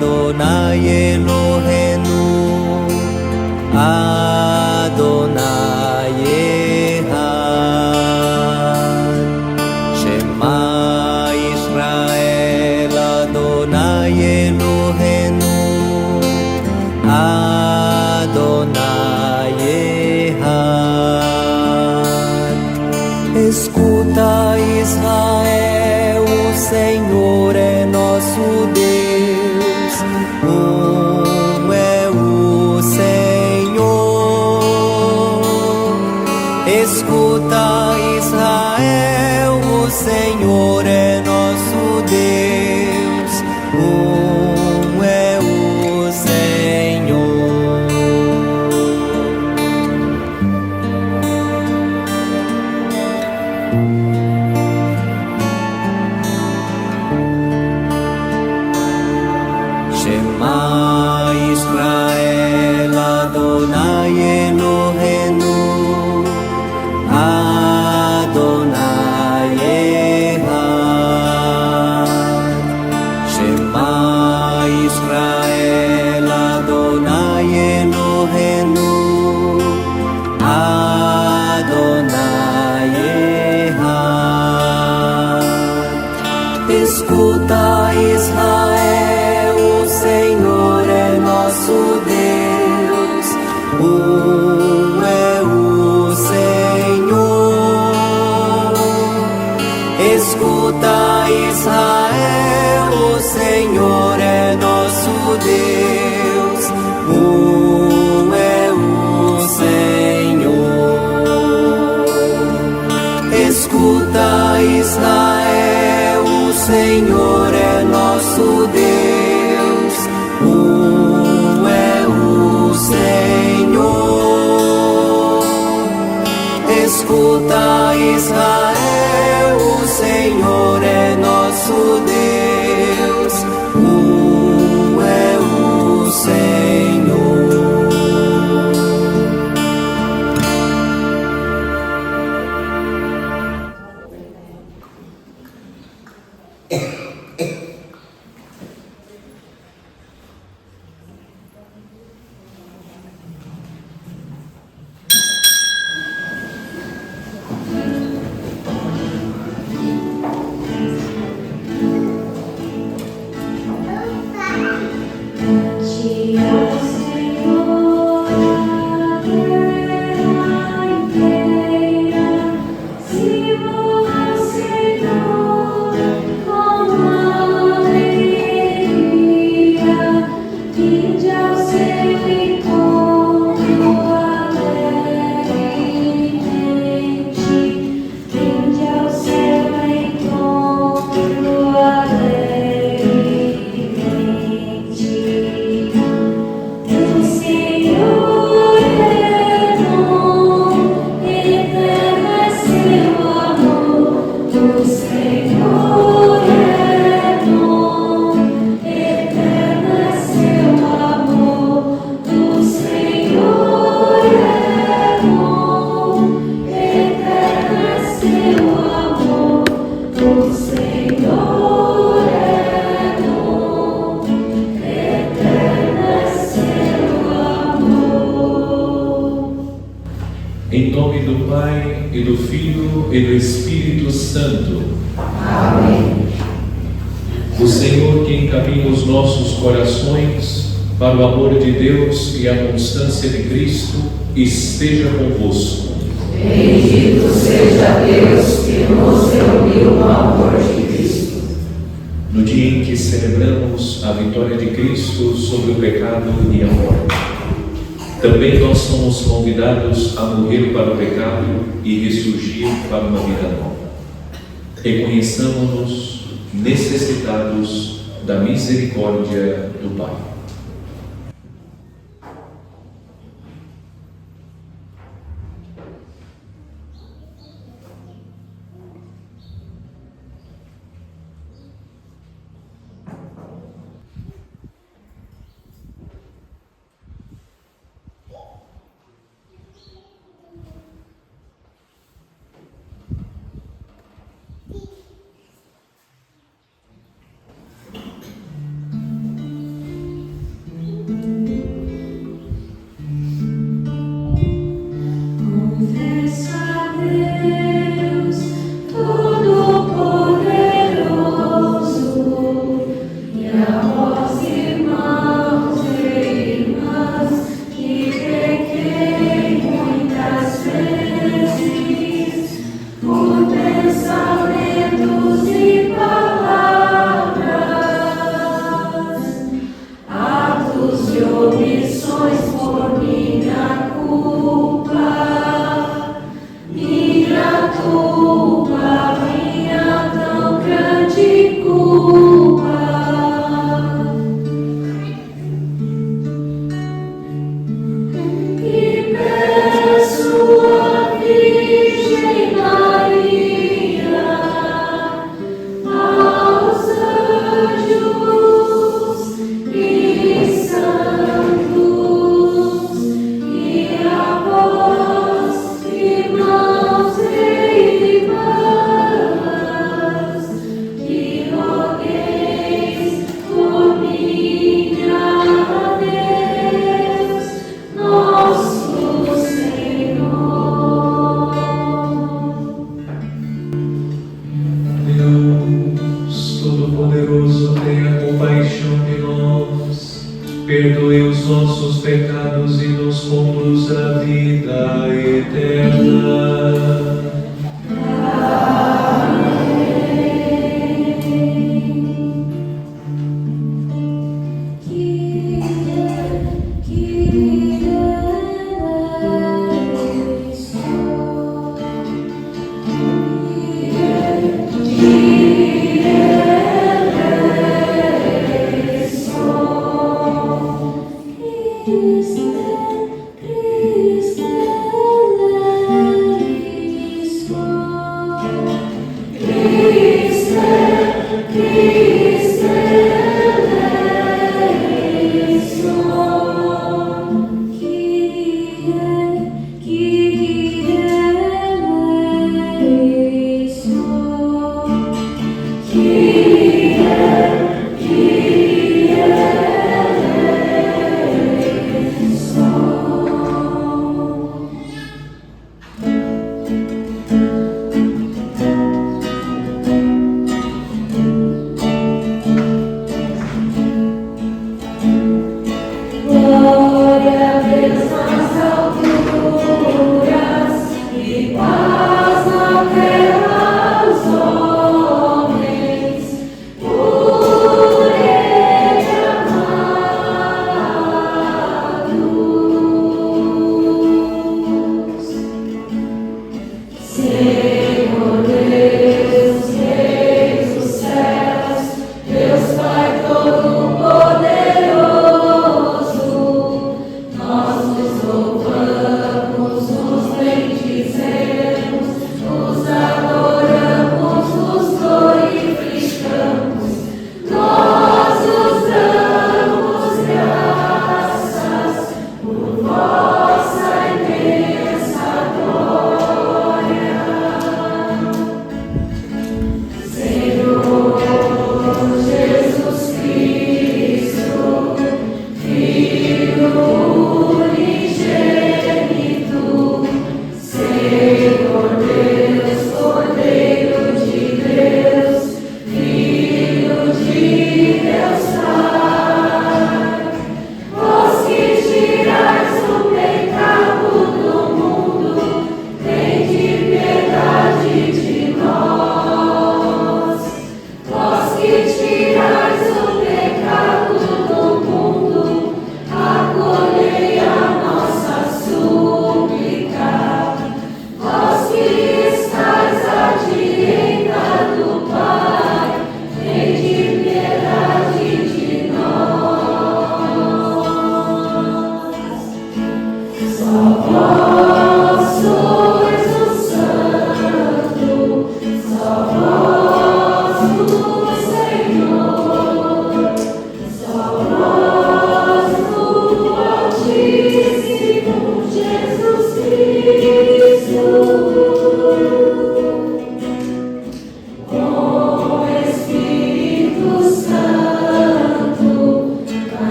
Adonai Eloheinu, Adonai Echad. Shema Yisrael, Adonai Eloheinu, Adonai Echad. Escuta, Israel, o Senhor é nosso Deus, é o Senhor. Escuta, Israel, o Senhor é nosso Deus, é o Senhor. Shema Yisrael, Adonai Eloheinu, Adonai Echad. Shema Yisrael, Adonai Eloheinu, Adonai Echad. Escuta, Israel, o Senhor é nosso Deus, é o Senhor. Escuta, Israel, o Senhor é nosso Deus, é o Senhor. Escuta, Israel, o Senhor é nosso Deus, é o Senhor. Escuta, Israel, o Senhor é nosso Deus, é o Senhor. Em nome do Pai, e do Filho, e do Espírito Santo. Amém. O Senhor que encaminha os nossos corações para o amor de Deus e a constância de Cristo, esteja convosco. Bendito seja Deus que nos reuniu no amor de Cristo. No dia em que celebramos a vitória de Cristo sobre o pecado e a morte, também nós somos convidados a morrer para o pecado e ressurgir para uma vida nova. Reconheçamos-nos necessitados da misericórdia do Pai. compaixão de nós, perdoe os nossos pecados e nos conduz à vida eterna.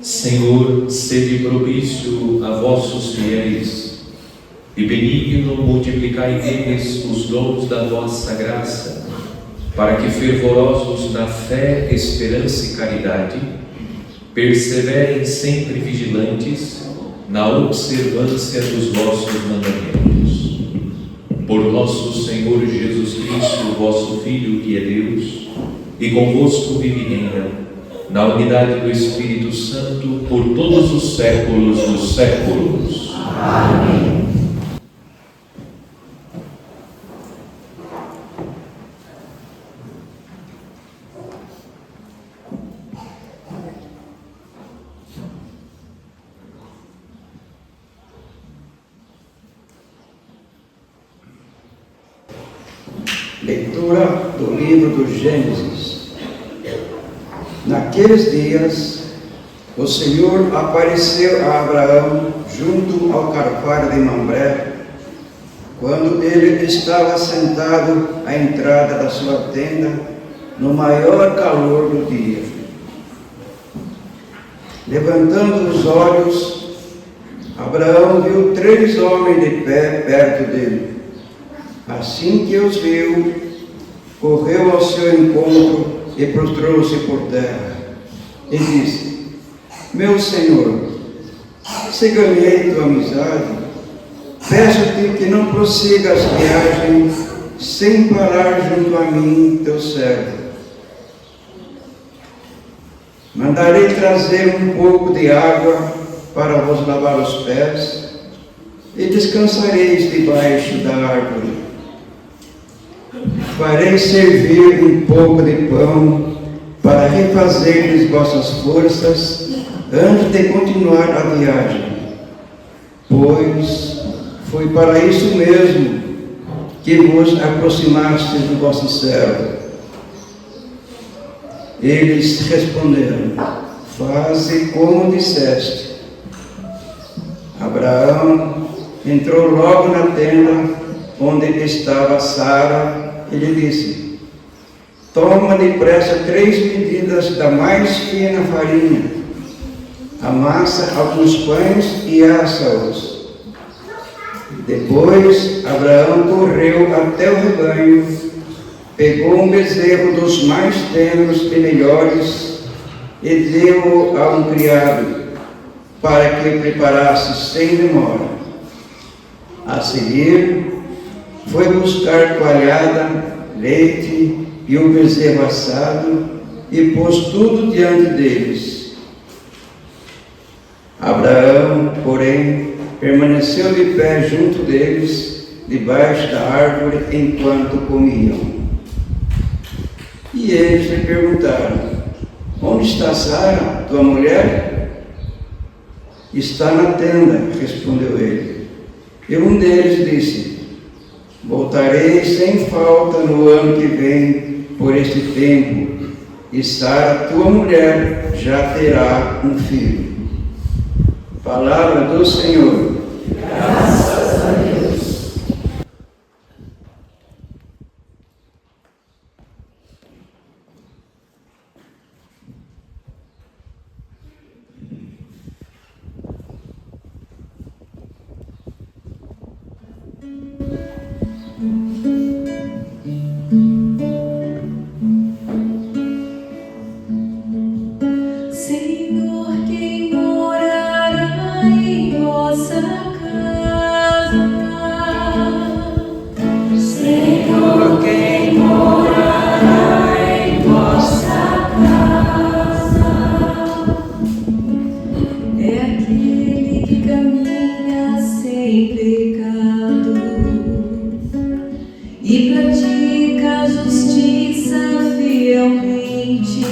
Senhor, sede propício a vossos fiéis e benigno multiplicai neles os dons da vossa graça, para que fervorosos na fé, esperança e caridade, perseverem sempre vigilantes na observância dos vossos mandamentos. Por nosso Senhor Jesus Cristo, vosso Filho, que é Deus, e convosco vive e reina, na unidade do Espírito Santo, por todos os séculos dos séculos. Amém. Leitura do livro do Gênesis. Naqueles dias, o Senhor apareceu a Abraão junto ao carvalho de Mamré, quando ele estava sentado à entrada da sua tenda, no maior calor do dia. Levantando os olhos, Abraão viu 3 homens de pé perto dele. Assim que os viu, correu ao seu encontro e prostrou-se por terra. E disse: Meu Senhor, se ganhei tua amizade, peço-te que não prossigas a viagem sem parar junto a mim, teu servo. Mandarei trazer um pouco de água para vos lavar os pés, e descansareis debaixo da árvore. Farei servir um pouco de pão para refazer-lhes vossas forças antes de continuar a viagem, pois foi para isso mesmo que vos aproximastes do vosso servo. Eles responderam: Faze como disseste. Abraão entrou logo na tenda onde estava Sara e lhe disse: Toma depressa 3 medidas da mais fina farinha, amassa alguns pães e assa-os. Depois Abraão correu até o rebanho, pegou um bezerro dos mais tenros e melhores e deu-o a um criado, para que preparasse sem demora. A seguir, foi buscar coalhada, leite e o bezerro assado e pôs tudo diante deles. Abraão, porém, permaneceu de pé junto deles, debaixo da árvore, enquanto comiam. E eles lhe perguntaram: Onde está Sara, tua mulher? Está na tenda, respondeu ele. E um deles disse: Voltarei sem falta no ano que vem por este tempo, e Sara, tua mulher, já terá um filho. Palavra do Senhor. Graças a Deus. Senhor, quem morará em vossa casa? Senhor, quem morará em vossa casa? É aquele que caminha sem pecado e pratica a justiça fielmente,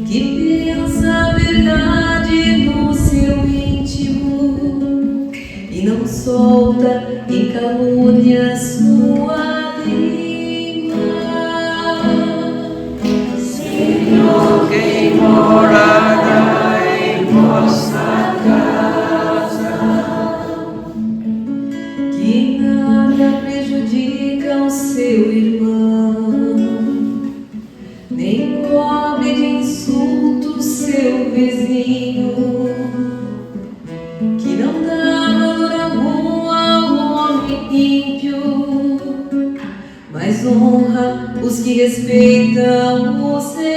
que pensa a verdade no seu íntimo e não solta em calúnia sua língua. Senhor, quem morará em vossa casa? Que nada prejudica o seu irmão, nem cobre de insulto seu vizinho, que não dá valor algum ao homem ímpio, mas honra os que respeitam o Senhor.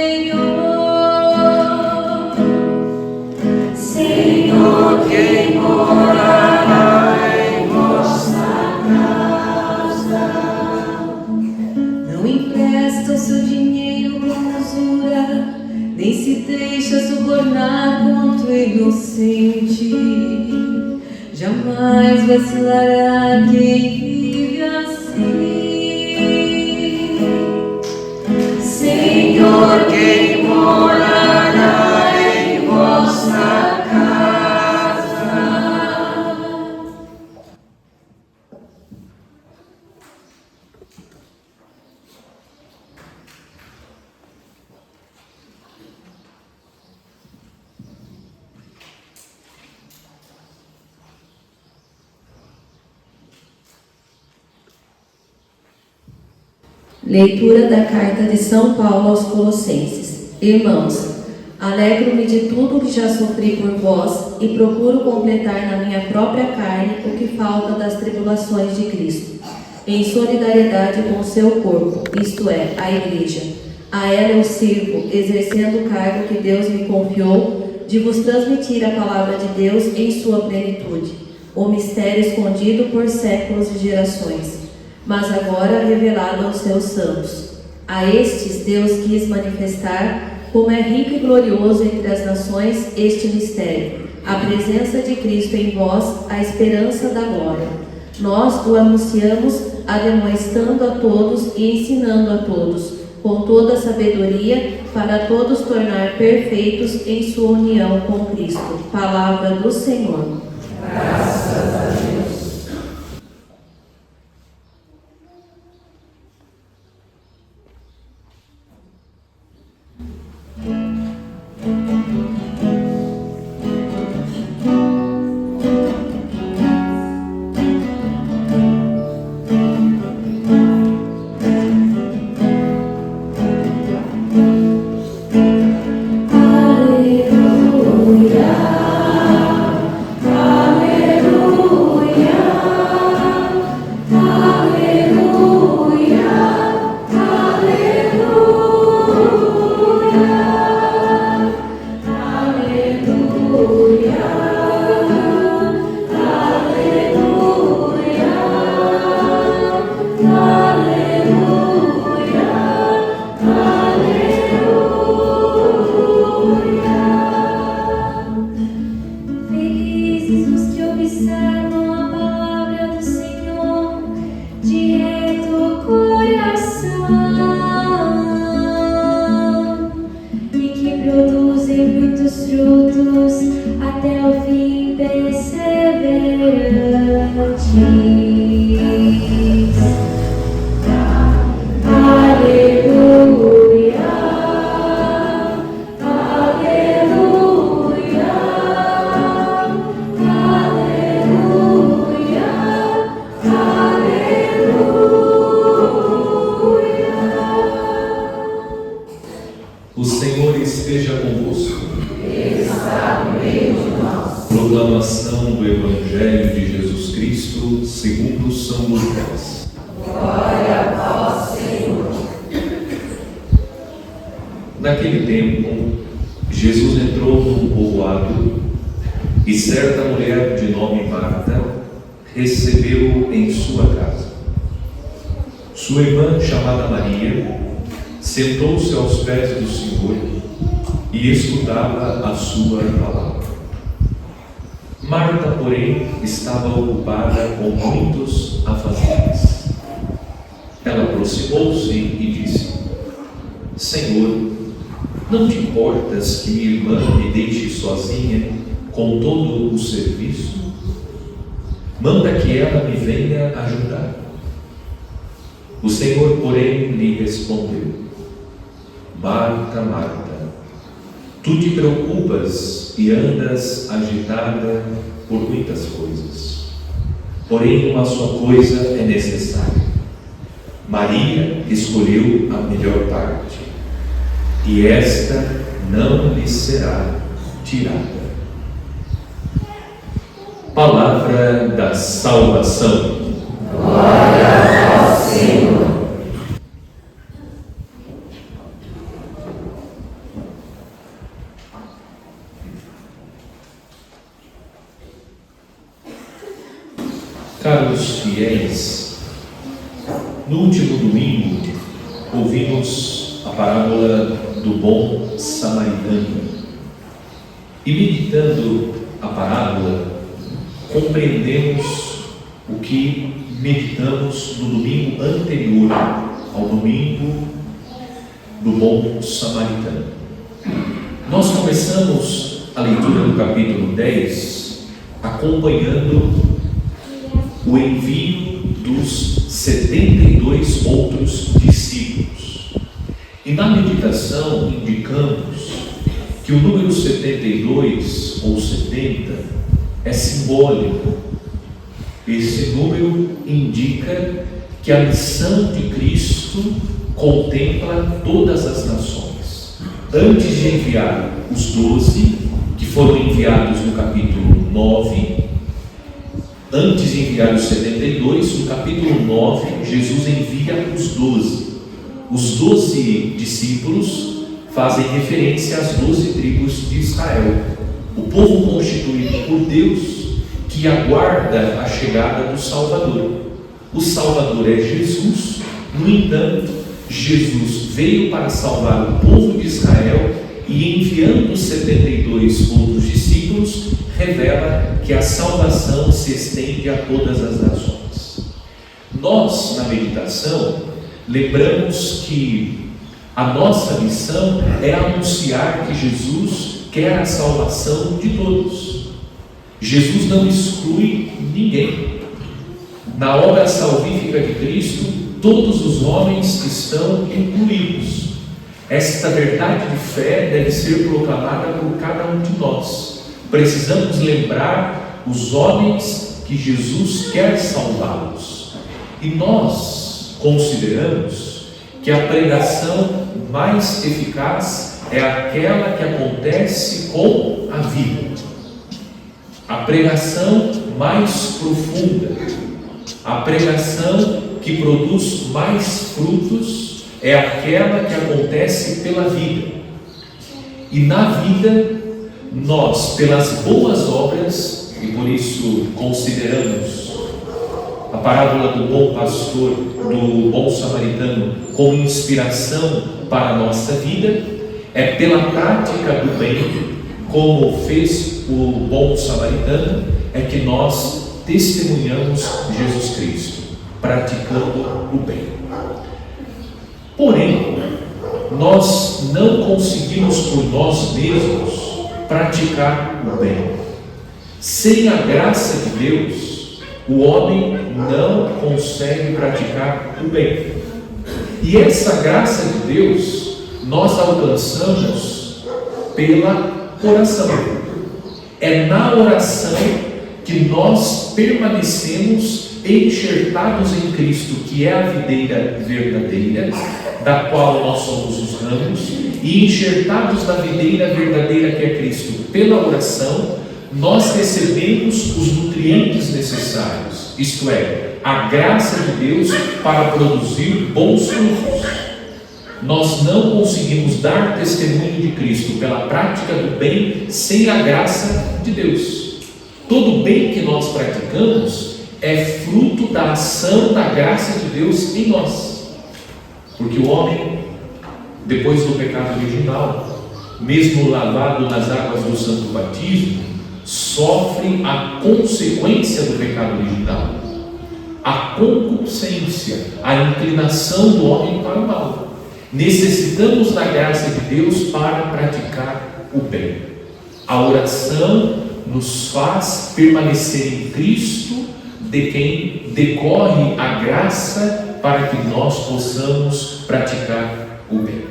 Senhor, quem morará em vossa casa? Não empresta o seu dinheiro com usura, nem se deixa subornar contra o inocente. Jamais vacilará quem vive assim. Senhor, quem morará em vossa casa? Leitura da carta de São Paulo aos Colossenses. Irmãos, alegro-me de tudo que já sofri por vós e procuro completar na minha própria carne o que falta das tribulações de Cristo, em solidariedade com o seu corpo, isto é, a Igreja. A ela eu sirvo, exercendo o cargo que Deus me confiou de vos transmitir a palavra de Deus em sua plenitude, o mistério escondido por séculos e gerações, mas agora revelado aos seus santos. A estes Deus quis manifestar como é rico e glorioso entre as nações este mistério, a presença de Cristo em vós, a esperança da glória. Nós o anunciamos, ademoestando a todos e ensinando a todos, com toda a sabedoria, para todos tornar perfeitos em sua união com Cristo. Palavra do Senhor. Graças a Deus. O Senhor esteja convosco. Ele está no meio de nós. Proclamação do Evangelho de Jesus Cristo segundo São Lucas. Glória a vós, Senhor. Naquele tempo, Jesus entrou num povoado e certa mulher de nome Marta recebeu-o em sua casa. Sua irmã, chamada Maria, sentou-se aos pés do Senhor e escutava a sua palavra. Marta, porém, estava ocupada com muitos afazeres. Ela aproximou-se e disse: Senhor, não te importas que minha irmã me deixe sozinha com todo o serviço? Manda que ela me venha ajudar. O Senhor, porém, lhe respondeu: Marta, Marta, tu te preocupas e andas agitada por muitas coisas. Porém, uma só coisa é necessária. Maria escolheu a melhor parte, e esta não lhe será tirada. Palavra da salvação. Glória a vós, Senhor. Caros fiéis, no último domingo ouvimos a parábola do bom samaritano e, meditando a parábola, compreendemos o que meditamos no domingo anterior ao domingo do bom samaritano. Nós começamos a leitura do capítulo 10 acompanhando o envio dos 72 outros discípulos. E na meditação indicamos que o número 72 ou 70 é simbólico. Esse número indica que a missão de Cristo contempla todas as nações. Antes de enviar os 12, que foram enviados no capítulo 9, antes de enviar os 72, no capítulo 9, Jesus envia os 12. Os 12 discípulos fazem referência às 12 tribos de Israel, o povo constituído por Deus, que aguarda a chegada do Salvador. O Salvador é Jesus. No entanto, Jesus veio para salvar o povo de Israel e, enviando os 72 outros discípulos, revela que a salvação se estende a todas as nações. Nós, na meditação, lembramos que a nossa missão é anunciar que Jesus quer a salvação de todos. Jesus não exclui ninguém. Na obra salvífica de Cristo, todos os homens estão incluídos. Esta verdade de fé deve ser proclamada por cada um de nós. Precisamos lembrar os homens que Jesus quer salvá-los. E nós consideramos que a pregação mais eficaz é aquela que acontece com a vida. A pregação mais profunda, a pregação que produz mais frutos, é aquela que acontece pela vida. E na vida, nós, pelas boas obras, e por isso consideramos a parábola do bom pastor, do bom samaritano, como inspiração para a nossa vida, é pela prática do bem, como fez o bom samaritano, é que nós testemunhamos Jesus Cristo, praticando o bem. Porém, nós não conseguimos por nós mesmos praticar o bem. Sem a graça de Deus, o homem não consegue praticar o bem. E essa graça de Deus nós alcançamos pela oração. É na oração que nós permanecemos enxertados em Cristo, que é a videira verdadeira, da qual nós somos os ramos, e enxertados na videira verdadeira que é Cristo pela oração, nós recebemos os nutrientes necessários, isto é, a graça de Deus para produzir bons frutos. Nós não conseguimos dar testemunho de Cristo pela prática do bem sem a graça de Deus. Todo bem que nós praticamos é fruto da ação da graça de Deus em nós. Porque o homem, depois do pecado original, mesmo lavado nas águas do santo batismo, sofre a consequência do pecado original, a concupiscência, a inclinação do homem para o mal. Necessitamos da graça de Deus para praticar o bem. A oração nos faz permanecer em Cristo, de quem decorre a graça para que nós possamos praticar o bem.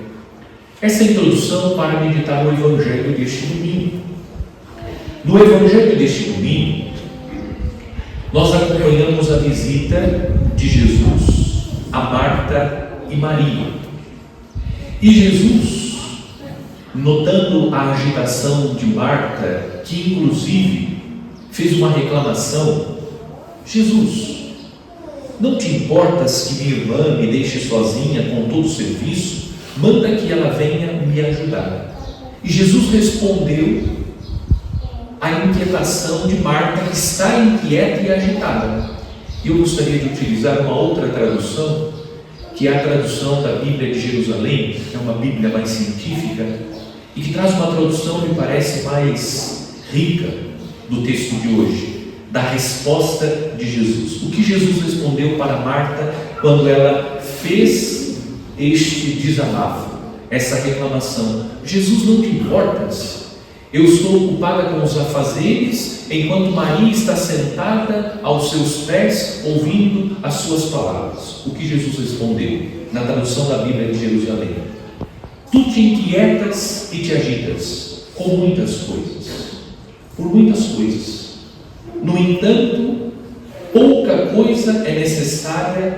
Essa é a introdução para meditar no Evangelho deste domingo. No Evangelho deste domingo, nós acompanhamos a visita de Jesus a Marta e Maria. E Jesus, notando a agitação de Marta, que inclusive fez uma reclamação: Jesus, não te importas que minha irmã me deixe sozinha com todo o serviço? Manda que ela venha me ajudar. E Jesus respondeu à inquietação de Marta, que está inquieta e agitada. Eu gostaria de utilizar uma outra tradução, que é a tradução da Bíblia de Jerusalém, que é uma Bíblia mais científica, e que traz uma tradução, me parece, mais rica do texto de hoje, da resposta de Jesus. O que Jesus respondeu para Marta quando ela fez este desabafo, essa reclamação: Jesus, não te importas? Eu estou ocupada com os afazeres, enquanto Maria está sentada aos seus pés, ouvindo as suas palavras. O que Jesus respondeu na tradução da Bíblia de Jerusalém: tu te inquietas e te agitas com muitas coisas, por muitas coisas. No entanto, pouca coisa é necessária,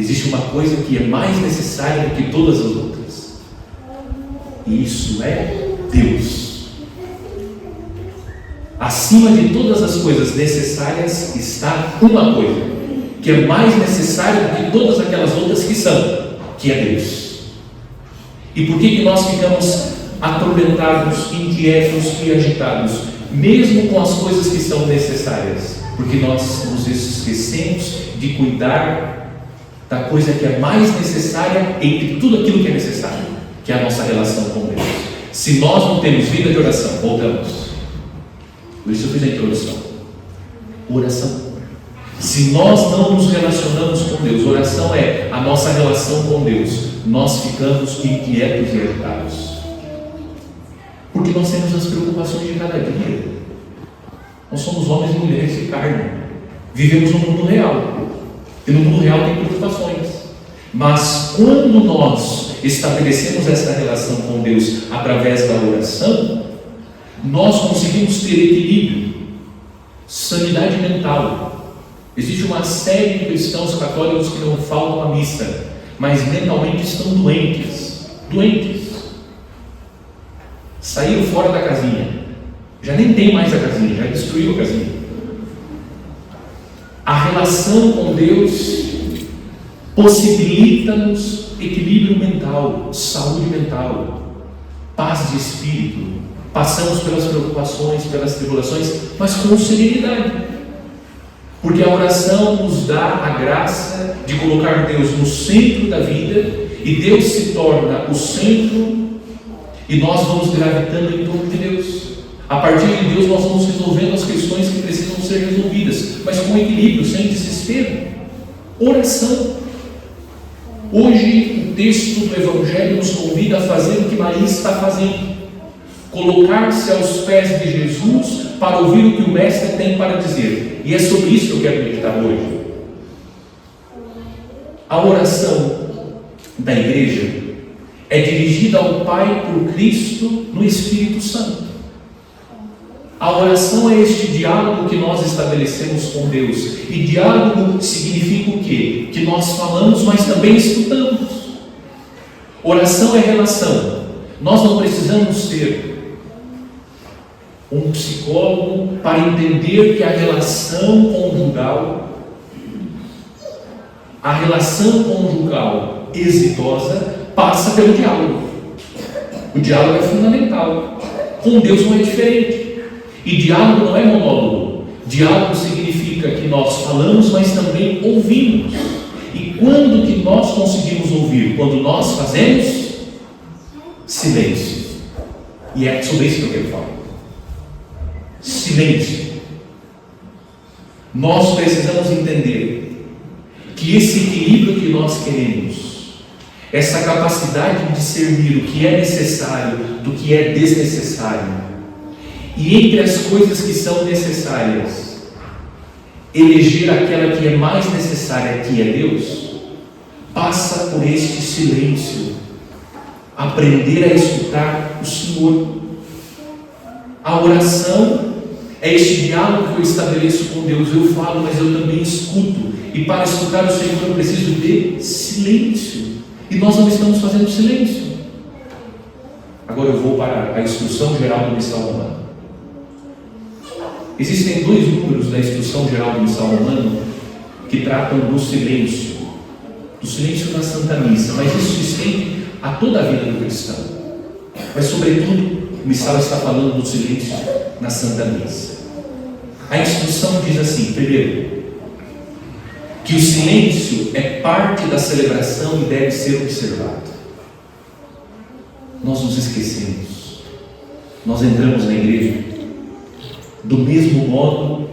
existe uma coisa que é mais necessária do que todas as outras. E isso é Deus. Acima de todas as coisas necessárias está uma coisa, que é mais necessária do que todas aquelas outras que é Deus. E por que nós ficamos atormentados, inquietos e agitados, mesmo com as coisas que são necessárias? Porque nós nos esquecemos de cuidar da coisa que é mais necessária entre tudo aquilo que é necessário, que é a nossa relação com Deus. Se nós não temos vida de oração, voltamos. Por isso eu fiz a introdução. Oração. Se nós não nos relacionamos com Deus, oração é a nossa relação com Deus, nós ficamos inquietos e agitados. Porque nós temos as preocupações de cada dia. Nós somos homens e mulheres de carne. Vivemos no mundo real. E no mundo real tem preocupações. Mas quando nós estabelecemos essa relação com Deus através da oração, nós conseguimos ter equilíbrio, sanidade mental. Existe uma série de cristãos católicos que não faltam à missa, mas mentalmente estão doentes. Saíram fora da casinha, já nem tem mais a casinha, já destruiu a casinha. A relação com Deus possibilita-nos equilíbrio mental, saúde mental, paz de espírito. Passamos pelas preocupações, pelas tribulações, mas com serenidade. Porque a oração nos dá a graça de colocar Deus no centro da vida, e Deus se torna o centro, e nós vamos gravitando em torno de Deus. A partir de Deus nós vamos resolvendo as questões que precisam ser resolvidas, mas com equilíbrio, sem desespero. Oração. Hoje o texto do Evangelho nos convida a fazer o que Maria está fazendo: colocar-se aos pés de Jesus para ouvir o que o Mestre tem para dizer. E é sobre isso que eu quero meditar hoje. A oração da igreja é dirigida ao Pai por Cristo no Espírito Santo. A oração é este diálogo que nós estabelecemos com Deus. E diálogo significa o quê? Que nós falamos, mas também escutamos. Oração é relação. Nós não precisamos ser um psicólogo para entender que a relação conjugal exitosa passa pelo diálogo. O diálogo é fundamental. Com Deus não é diferente. E diálogo não é monólogo. Diálogo significa que nós falamos, mas também ouvimos. E quando que nós conseguimos ouvir? Quando nós fazemos silêncio. E é sobre isso que eu quero falar. Silêncio. Nós precisamos entender que esse equilíbrio que nós queremos, essa capacidade de discernir o que é necessário do que é desnecessário, e entre as coisas que são necessárias, eleger aquela que é mais necessária, que é Deus, passa por este silêncio. Aprender a escutar o Senhor. A oração é este diálogo que eu estabeleço com Deus. Eu falo, mas eu também escuto. E para escutar o Senhor eu preciso de silêncio. E nós não estamos fazendo silêncio. Agora eu vou para a Instrução Geral do Missal Romano. Existem 2 números da Instrução Geral do Missal Romano que tratam do silêncio na Santa Missa, mas isso se estende a toda a vida do cristão. Mas sobretudo o missal está falando do silêncio na Santa Missa. A instrução diz assim: primeiro, que o silêncio é parte da celebração e deve ser observado. Nós nos esquecemos. Nós entramos na igreja do mesmo modo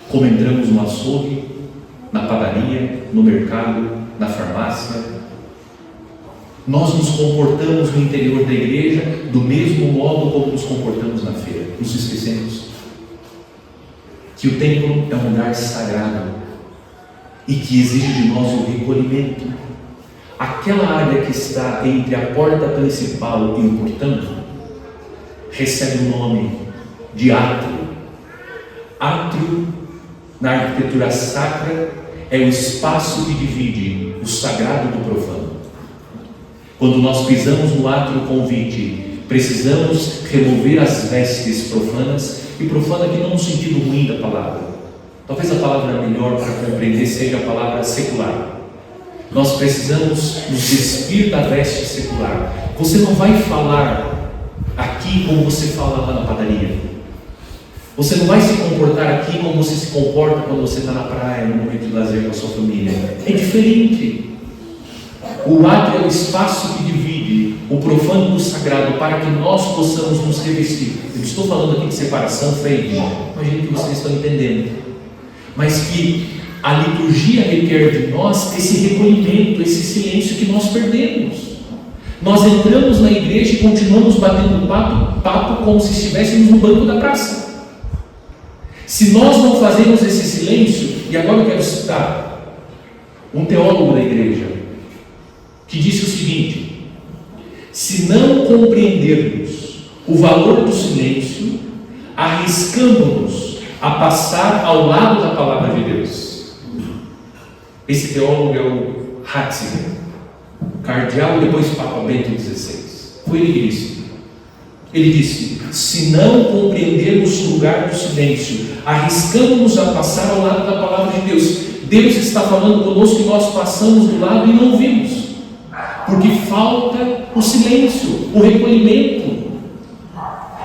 como entramos no açougue, na padaria, no mercado, na farmácia. Nós nos comportamos no interior da igreja do mesmo modo como nos comportamos na feira. Nos esquecemos que o templo é um lugar sagrado e que exige de nós o recolhimento. Aquela área que está entre a porta principal e o portão recebe o nome de átrio. Átrio, na arquitetura sacra, é o espaço que divide o sagrado do profano. Quando nós pisamos no ato do convite, precisamos remover as vestes profanas, e profana aqui não no sentido ruim da palavra. Talvez a palavra melhor para compreender seja a palavra secular. Nós precisamos nos despir da veste secular. Você não vai falar aqui como você fala lá na padaria. Você não vai se comportar aqui como você se comporta quando você está na praia, no momento de lazer com a sua família. É diferente. O átrio é o espaço que divide o profano do sagrado para que nós possamos nos revestir. Eu não estou falando aqui de separação, Freire. Imagino que vocês estão entendendo. Mas que a liturgia requer de nós esse recolhimento, esse silêncio que nós perdemos. Nós entramos na igreja e continuamos batendo papo como se estivéssemos no banco da praça. Se nós não fazemos esse silêncio, e agora eu quero citar um teólogo da igreja, que disse o seguinte: se não compreendermos o valor do silêncio, arriscamos-nos a passar ao lado da palavra de Deus. Esse teólogo é o Ratzinger, cardeal e depois Papa Bento XVI. Foi ele que disse. Ele disse: se não compreendermos o lugar do silêncio, arriscamos-nos a passar ao lado da palavra de Deus. Deus está falando conosco e nós passamos do lado e não ouvimos, porque falta o silêncio, o recolhimento.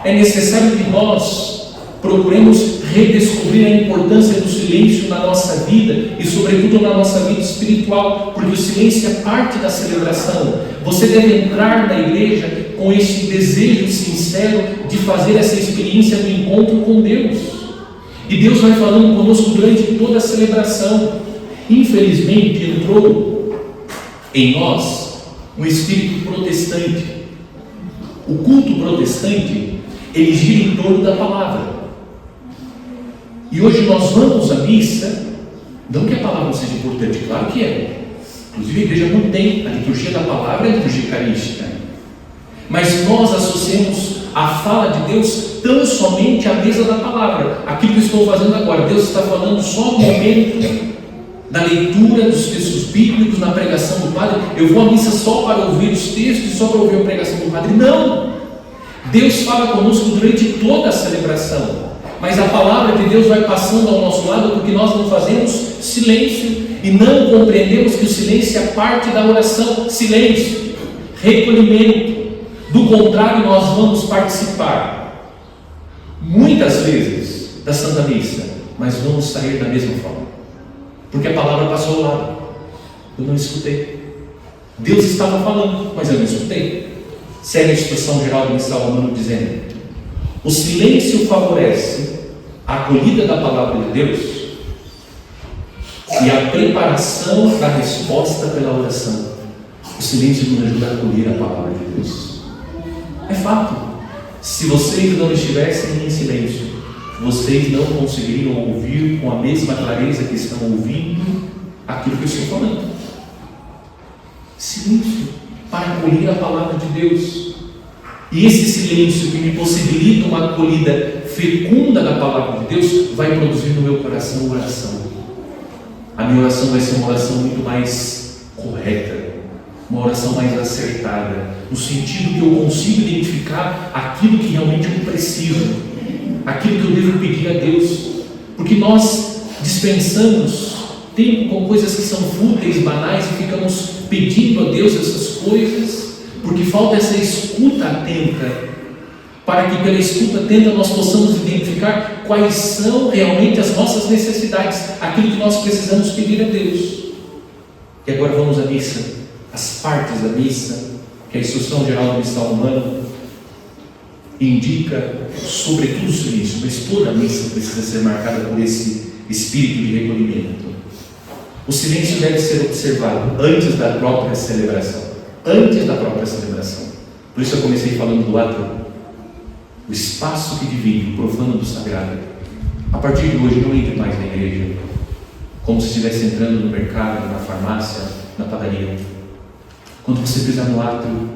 É necessário que nós procuremos redescobrir a importância do silêncio na nossa vida e sobretudo na nossa vida espiritual, porque o silêncio é parte da celebração. Você deve entrar na igreja com esse desejo sincero de fazer essa experiência do encontro com Deus, e Deus vai falando conosco durante toda a celebração. Infelizmente entrou em nós um espírito protestante. O culto protestante, ele gira em torno da palavra. E hoje nós vamos à missa, não que a palavra não seja importante, claro que é. Inclusive a igreja mantém a liturgia da palavra e a liturgia eucarística. Mas nós associamos a fala de Deus tão somente à mesa da palavra. Aquilo que eu estou fazendo agora, Deus está falando só no momento da leitura dos textos bíblicos, na pregação do padre. Eu vou à missa só para ouvir os textos e só para ouvir a pregação do padre. Não! Deus fala conosco durante toda a celebração, mas a palavra de Deus vai passando ao nosso lado porque nós não fazemos silêncio e não compreendemos que o silêncio é parte da oração. Silêncio, recolhimento. Do contrário, nós vamos participar muitas vezes da Santa Missa, mas vamos sair da mesma forma, porque a palavra passou ao lado. Eu não escutei. Deus estava falando, mas eu não escutei. Segue a instrução geral do Missal Romano dizendo: o silêncio favorece a acolhida da palavra de Deus e a preparação da resposta pela oração. O silêncio nos ajuda a acolher a palavra de Deus. É fato. Se vocês não estivessem em silêncio, vocês não conseguiriam ouvir com a mesma clareza que estão ouvindo aquilo que eu estou falando. Silêncio para acolher a palavra de Deus. E esse silêncio que me possibilita uma acolhida fecunda da palavra de Deus vai produzir no meu coração oração. A minha oração vai ser uma oração muito mais correta, uma oração mais acertada, no sentido que eu consigo identificar aquilo que realmente eu preciso, aquilo que eu devo pedir a Deus, porque nós dispensamos tempo com coisas que são fúteis, banais, e ficamos pedindo a Deus essas coisas, porque falta essa escuta atenta, para que pela escuta atenta nós possamos identificar quais são realmente as nossas necessidades, aquilo que nós precisamos pedir a Deus. E agora vamos à missa. As partes da missa, que a instrução geral do Missal Romano indica, sobretudo o silêncio, mas toda a missa precisa ser marcada por esse espírito de recolhimento. O silêncio deve ser observado antes da própria celebração. Antes da própria celebração. Por isso eu comecei falando do ato, o espaço que divide o profano do sagrado. A partir de hoje não entre mais na igreja como se estivesse entrando no mercado, na farmácia, na padaria. Quando você pisar no átrio,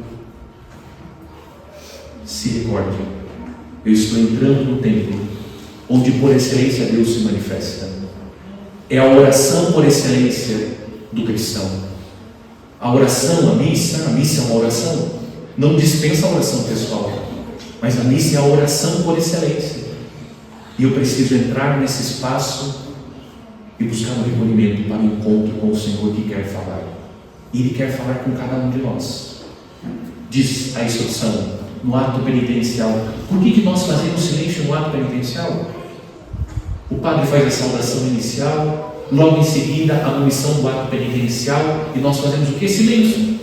se recorde: eu estou entrando no templo, onde por excelência Deus se manifesta. é a oração por excelência do cristão. A oração, a missa é uma oração, não dispensa a oração pessoal, mas a missa é a oração por excelência. E eu preciso entrar nesse espaço e buscar um recolhimento para o encontro com o Senhor que quer falar. E Ele quer falar com cada um de nós. Diz a instrução no ato penitencial. Por que nós fazemos silêncio no ato penitencial? O padre faz a saudação inicial, logo em seguida a missão do ato penitencial, e nós fazemos o que? Silêncio.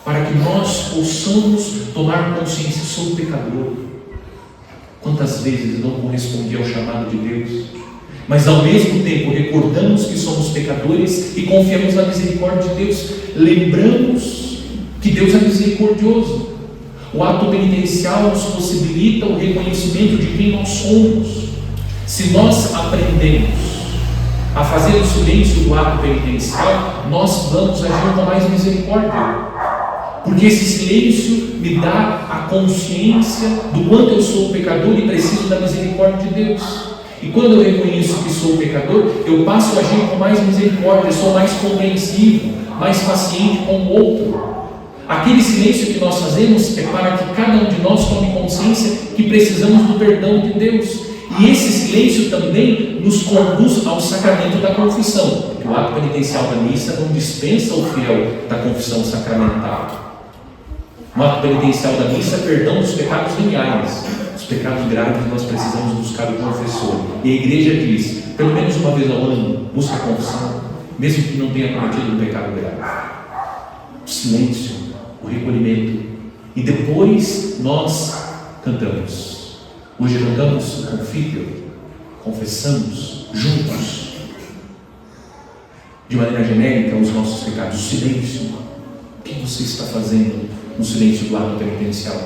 Para que nós possamos tomar consciência, sou um pecador. Quantas vezes não correspondi ao chamado de Deus, mas ao mesmo tempo recordamos que somos pecadores e confiamos na misericórdia de Deus, lembramos que Deus é misericordioso. O ato penitencial nos possibilita o reconhecimento de quem nós somos. Se nós aprendemos a fazer o silêncio do ato penitencial, nós vamos agir com mais misericórdia. Porque esse silêncio me dá a consciência do quanto eu sou pecador e preciso da misericórdia de Deus. E quando eu reconheço que sou pecador, eu passo a agir com mais misericórdia, sou mais compreensivo, mais paciente com o outro. Aquele silêncio que nós fazemos é para que cada um de nós tome consciência que precisamos do perdão de Deus. E esse silêncio também nos conduz ao sacramento da confissão, porque o ato penitencial da missa não dispensa o fiel da confissão sacramental. No ato penitencial da missa, perdão dos pecados veniais. Os pecados graves nós precisamos buscar o confessor. E a igreja diz, pelo menos uma vez ao ano, busca a confissão, mesmo que não tenha cometido um pecado grave. O silêncio, o recolhimento. E depois nós cantamos. Hoje cantamos o Confiteor, confessamos juntos, de maneira genérica, os nossos pecados. O silêncio. O que você está fazendo no silêncio do ato penitencial?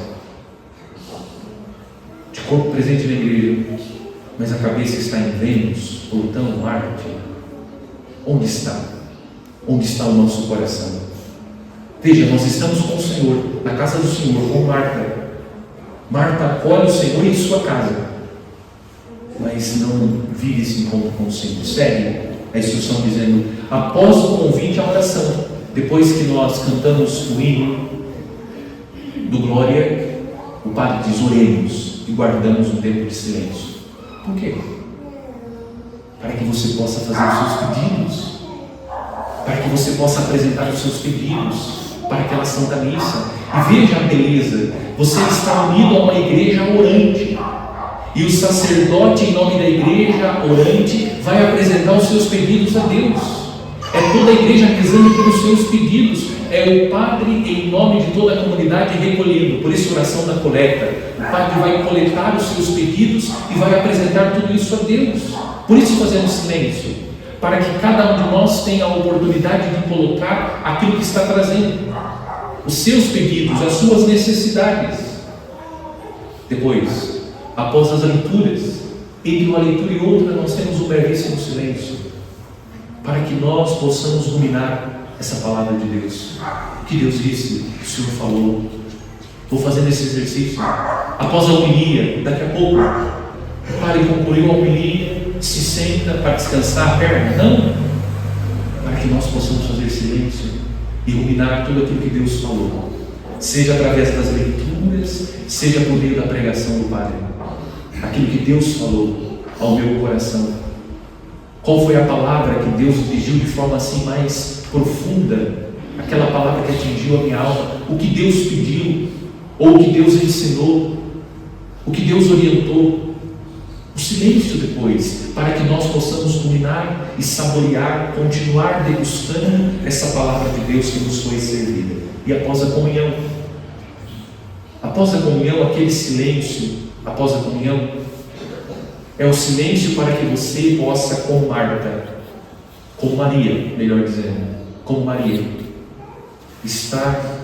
De corpo presente na igreja, mas a cabeça está em Vênus, Plutão, Marte. Onde está? Onde está o nosso coração? Veja, nós estamos com o Senhor, na casa do Senhor, com Marta. Marta acolhe o Senhor em sua casa, mas não vive esse encontro com o Senhor. Segue a instrução dizendo, após o convite à oração, depois que nós cantamos o hino do Glória, o padre diz, oremos e guardamos um tempo de silêncio. Por quê? Para que você possa fazer os seus pedidos, para que você possa apresentar os seus pedidos para aquela Santa Missa. E veja a beleza, você está unido a uma igreja orante, e o sacerdote, em nome da igreja orante, vai apresentar os seus pedidos a Deus. É toda a igreja rezando pelos seus pedidos, é o padre, em nome de toda a comunidade, recolhendo. Por isso, oração da coleta, o padre vai coletar os seus pedidos e vai apresentar tudo isso a Deus. Por isso fazemos silêncio, para que cada um de nós tenha a oportunidade de colocar aquilo que está trazendo, os seus pedidos, as suas necessidades. Depois, após as leituras, entre uma leitura e outra, nós temos o brevíssimo silêncio, para que nós possamos ruminar essa palavra de Deus. O que Deus disse, o Senhor falou. Vou fazendo esse exercício. Após a homilia, daqui a pouco, o padre concluiu a homilia, se senta para descansar a perna. Não, para que nós possamos fazer silêncio e ruminar tudo aquilo que Deus falou, seja através das leituras, seja por meio da pregação do Padre. Aquilo que Deus falou ao meu coração. Qual foi a palavra que Deus dirigiu de forma assim mais profunda? Aquela palavra que atingiu a minha alma. O que Deus pediu, ou o que Deus ensinou, o que Deus orientou. O silêncio depois, para que nós possamos ruminar e saborear, continuar degustando essa palavra de Deus que nos foi servida. E após a comunhão, aquele silêncio, após a comunhão, é o silêncio para que você possa, como Marta, como Maria, melhor dizendo, como Maria, estar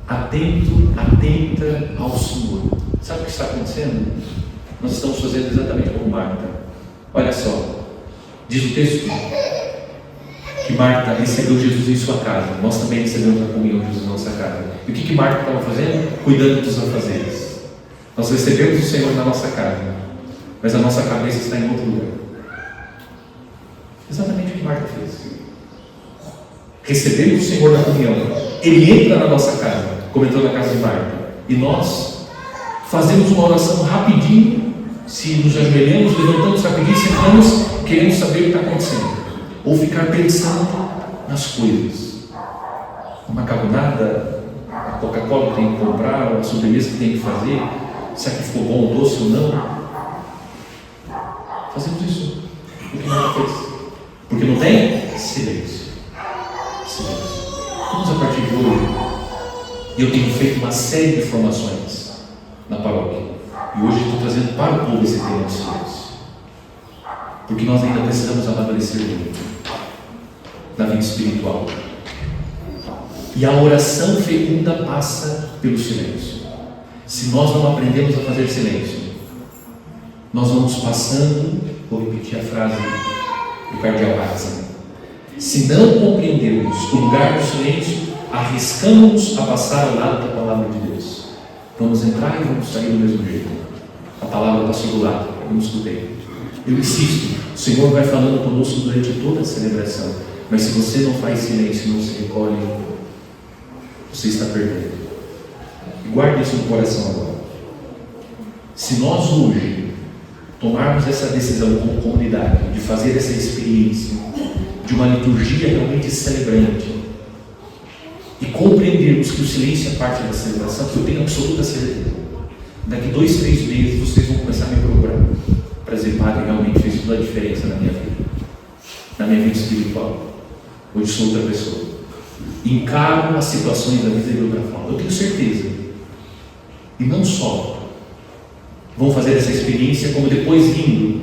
atento, atenta ao Senhor. Sabe o que está acontecendo? Nós estamos fazendo exatamente como Marta. Olha só, diz o texto que Marta recebeu Jesus em sua casa. Nós também recebemos a comunhão de Jesus em nossa casa. E o que Marta estava fazendo? Cuidando dos afazeres. Nós recebemos o Senhor na nossa casa, mas a nossa cabeça está em outro lugar. recebemos o Senhor na comunhão, Ele entra na nossa casa, como entrou na casa de Marta, e nós fazemos uma oração rapidinho, se nos ajoelhamos, levantamos rapidinho, sentamos, queremos saber o que está acontecendo, ou ficar pensando nas coisas, a macarronada, a Coca-Cola que tem que comprar, a sobremesa que tem que fazer, será que ficou bom o doce ou não? Fazemos isso, porque não fez, porque não tem silêncio. Vamos a partir de hoje, eu tenho feito uma série de formações na paróquia, e hoje estou trazendo para o povo esse tema de silêncio, porque nós ainda precisamos amadurecer muito na vida espiritual, e a oração fecunda passa pelo silêncio. Se nós não aprendemos a fazer silêncio, nós vamos passando, vou repetir a frase do cardeal Ratzinger, se não compreendermos o lugar do silêncio, arriscamos a passar ao lado da palavra de Deus. Vamos entrar e vamos sair do mesmo jeito. A palavra passou do lado, eu não escutei. Eu insisto, o Senhor vai falando conosco durante toda a celebração, mas se você não faz silêncio, não se recolhe, você está perdendo. E guarde isso no coração agora. Se nós hoje tomarmos essa decisão como comunidade, de fazer essa experiência, de uma liturgia realmente celebrante, e compreendermos que o silêncio é parte da celebração, que eu tenho absoluta certeza, daqui 2, 3 meses vocês vão começar a me procurar para dizer, padre, realmente fez toda a diferença na minha vida espiritual, hoje sou outra pessoa, encaro as situações da vida de outra forma, eu tenho certeza. E não só vão fazer essa experiência, como depois indo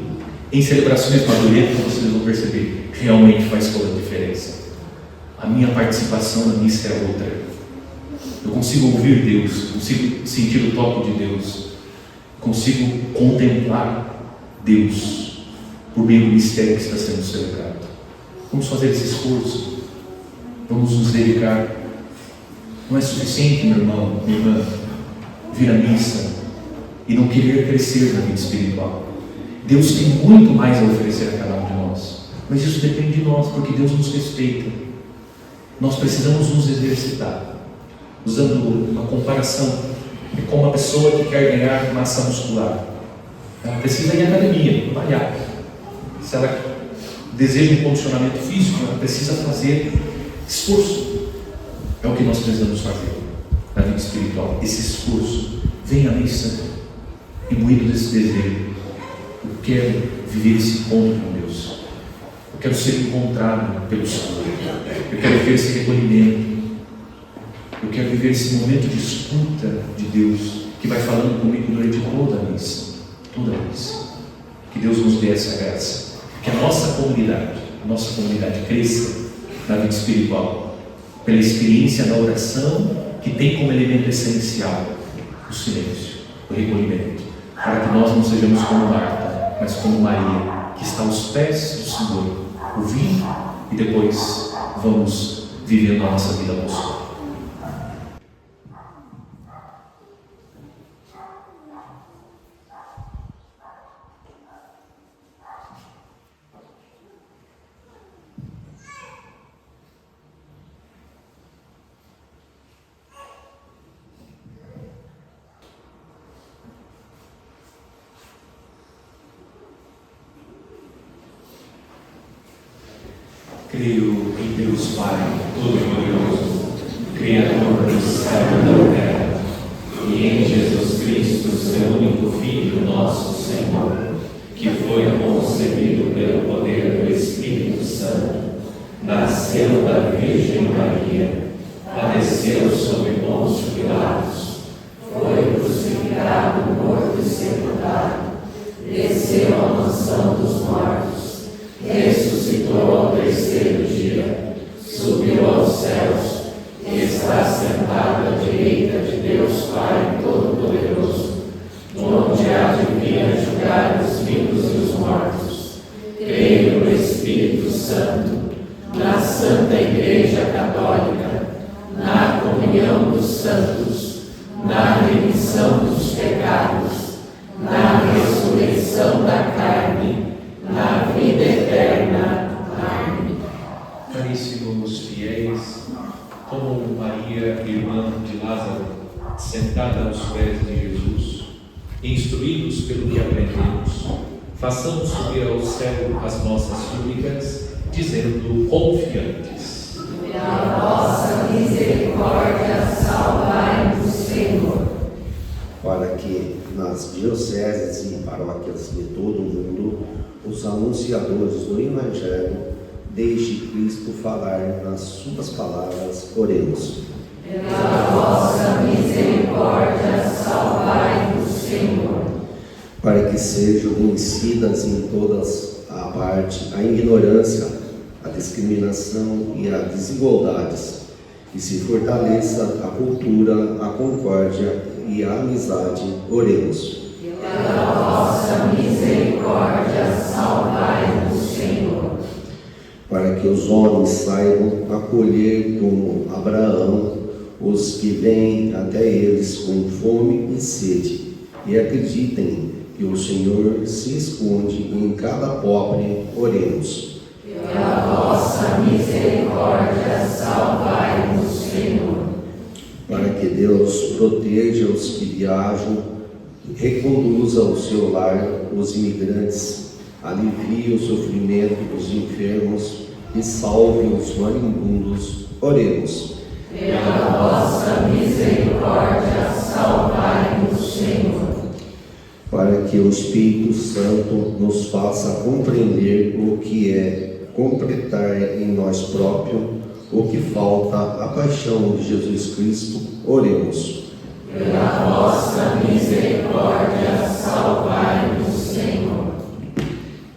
em celebrações maduretas, vocês vão perceber, realmente faz toda a diferença. A minha participação na missa é outra. Eu consigo ouvir Deus, consigo sentir o toque de Deus, consigo contemplar Deus por meio do mistério que está sendo celebrado. Vamos fazer esse esforço, vamos nos dedicar. Não é suficiente, meu irmão, minha irmã, vir à missa e não querer crescer na vida espiritual. Deus tem muito mais a oferecer a cada um de nós, mas isso depende de nós, porque Deus nos respeita. Nós precisamos nos exercitar. Usando uma comparação, é como uma pessoa que quer ganhar massa muscular. Ela precisa ir à academia, malhar. Se ela deseja um condicionamento físico, ela precisa fazer esforço. É o que nós precisamos fazer na vida espiritual. Esse esforço vem à missa imbuído desse desejo. Eu quero viver esse encontro com Deus. Eu quero ser encontrado pelo Senhor. Eu quero viver esse recolhimento. Eu quero viver esse momento de escuta de Deus, que vai falando comigo durante toda a missa. Toda a missa. Que Deus nos dê essa graça. Que a nossa comunidade cresça na vida espiritual, pela experiência da oração, que tem como elemento essencial o silêncio, o recolhimento, para que nós não sejamos como Marta, mas como Maria, que está aos pés do Senhor, ouvindo, e depois vamos vivendo a nossa vida apostólica. Creio em Deus Pai Todo-Poderoso, Criador do céu e da terra, e em Jesus Cristo, seu único Filho, nosso Senhor, que foi concebido pelo poder do Espírito Santo, nasceu da Virgem Maria, padeceu sob Pôncio Pilatos, foi crucificado, morto e sepultado, desceu à mansão dos mortos, ressuscitou ao terceiro dia, subiu aos céus, está sentado à direita de Deus Pai Todo-Poderoso, onde há de vir a julgar os vivos e os mortos. Creio no Espírito Santo, na Santa Igreja Católica, na comunhão dos santos, na remissão dos pecados, na ressurreição da carne, na vida eterna. Amém. Caríssimos os fiéis, como Maria, irmã de Lázaro, sentada aos pés de Jesus, instruídos pelo que aprendemos, façamos subir ao céu as nossas súplicas, dizendo confiantes: Pela vossa misericórdia, salvai-nos, Senhor. Para que nas dioceses e paróquias de todo o mundo os anunciadores do Evangelho deixe Cristo falar nas suas palavras, oremos. Pela vossa misericórdia, salvai-nos, Senhor. Para que sejam vencidas em todas a parte a ignorância, a discriminação e as desigualdades, e se fortaleça a cultura, a concórdia e a amizade, oremos. Pela vossa misericórdia, salvai-nos, Senhor. Para que os homens saibam acolher como Abraão os que vêm até eles com fome e sede, e acreditem que o Senhor se esconde em cada pobre, oremos. Pela vossa misericórdia, salvai-nos, Senhor. Para que Deus proteja os que viajam, reconduza ao seu lar os imigrantes, alivie o sofrimento dos enfermos e salve os moribundos, oremos. Pela vossa misericórdia, salvai-nos, Senhor. Para que o Espírito Santo nos faça compreender o que é completar em nós próprios o que falta à paixão de Jesus Cristo, oremos. Pela vossa misericórdia, salvai-nos, Senhor.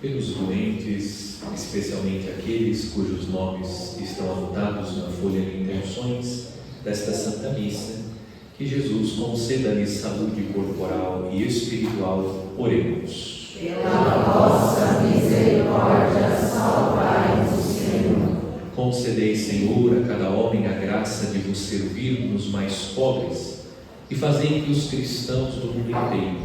Pelos doentes, especialmente aqueles cujos nomes estão anotados na folha de intenções desta Santa Missa, que Jesus conceda-lhes saúde corporal e espiritual, oremos. Pela vossa misericórdia, salvai-nos, Senhor. Concedei, Senhor, a cada homem a graça de vos servir nos mais pobres, e fazei que os cristãos do mundo inteiro,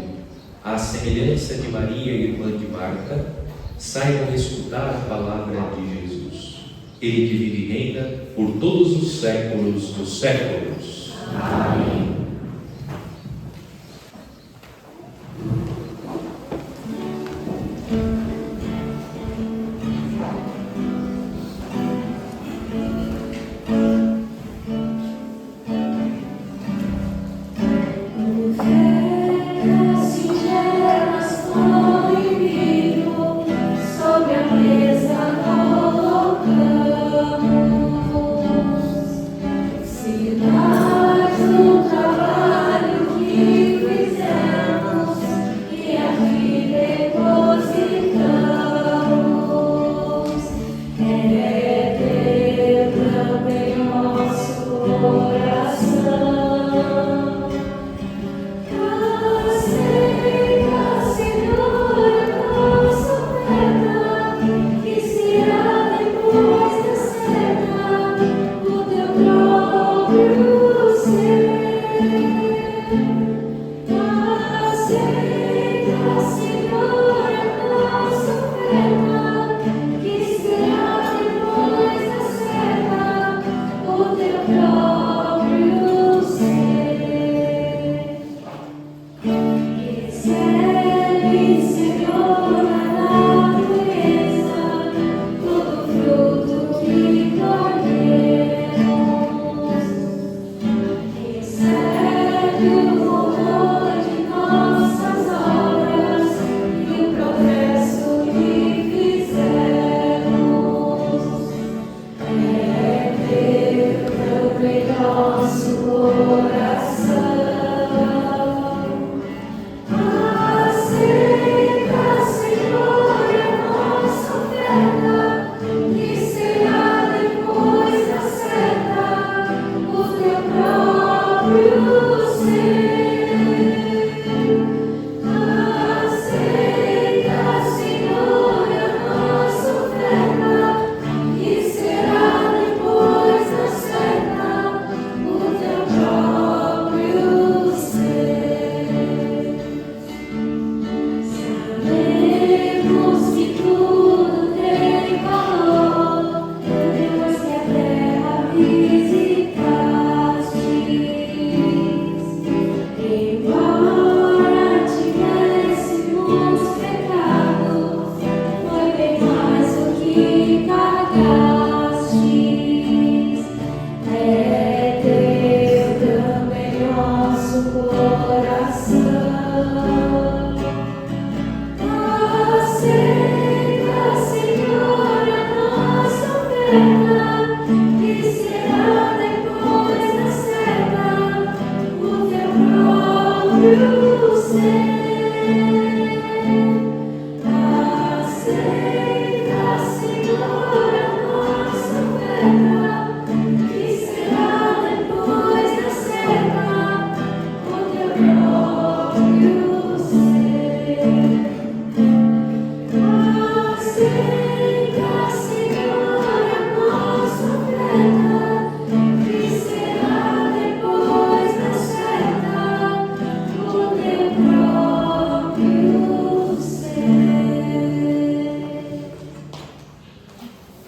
à semelhança de Maria, irmã de Marta, saibam escutar a palavra de Jesus. Ele que vive e reina por todos os séculos dos séculos. Amém. Sobre a mesa colocamos.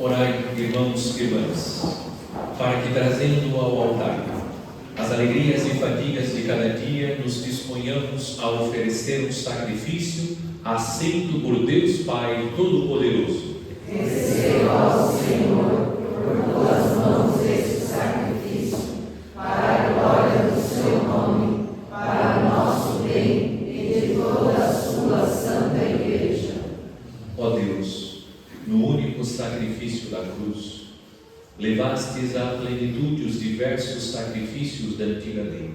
Orai, irmãos e irmãs, para que, trazendo ao altar as alegrias e fadigas de cada dia, nos disponhamos a oferecer um sacrifício aceito por Deus Pai Todo-Poderoso. Receba, ó Senhor, por tuas mãos este sacrifício, para a glória do seu nome, para o nosso bem e de toda a sua santa Igreja. Ó Deus, no único sacrifício da cruz, levastes à plenitude os diversos sacrifícios da antiga lei.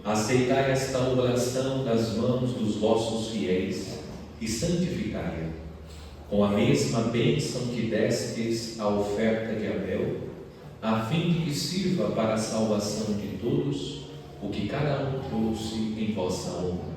Aceitai esta oblação das mãos dos vossos fiéis e santificai-a, com a mesma bênção que destes à oferta de Abel, a fim de que sirva para a salvação de todos o que cada um trouxe em vossa honra.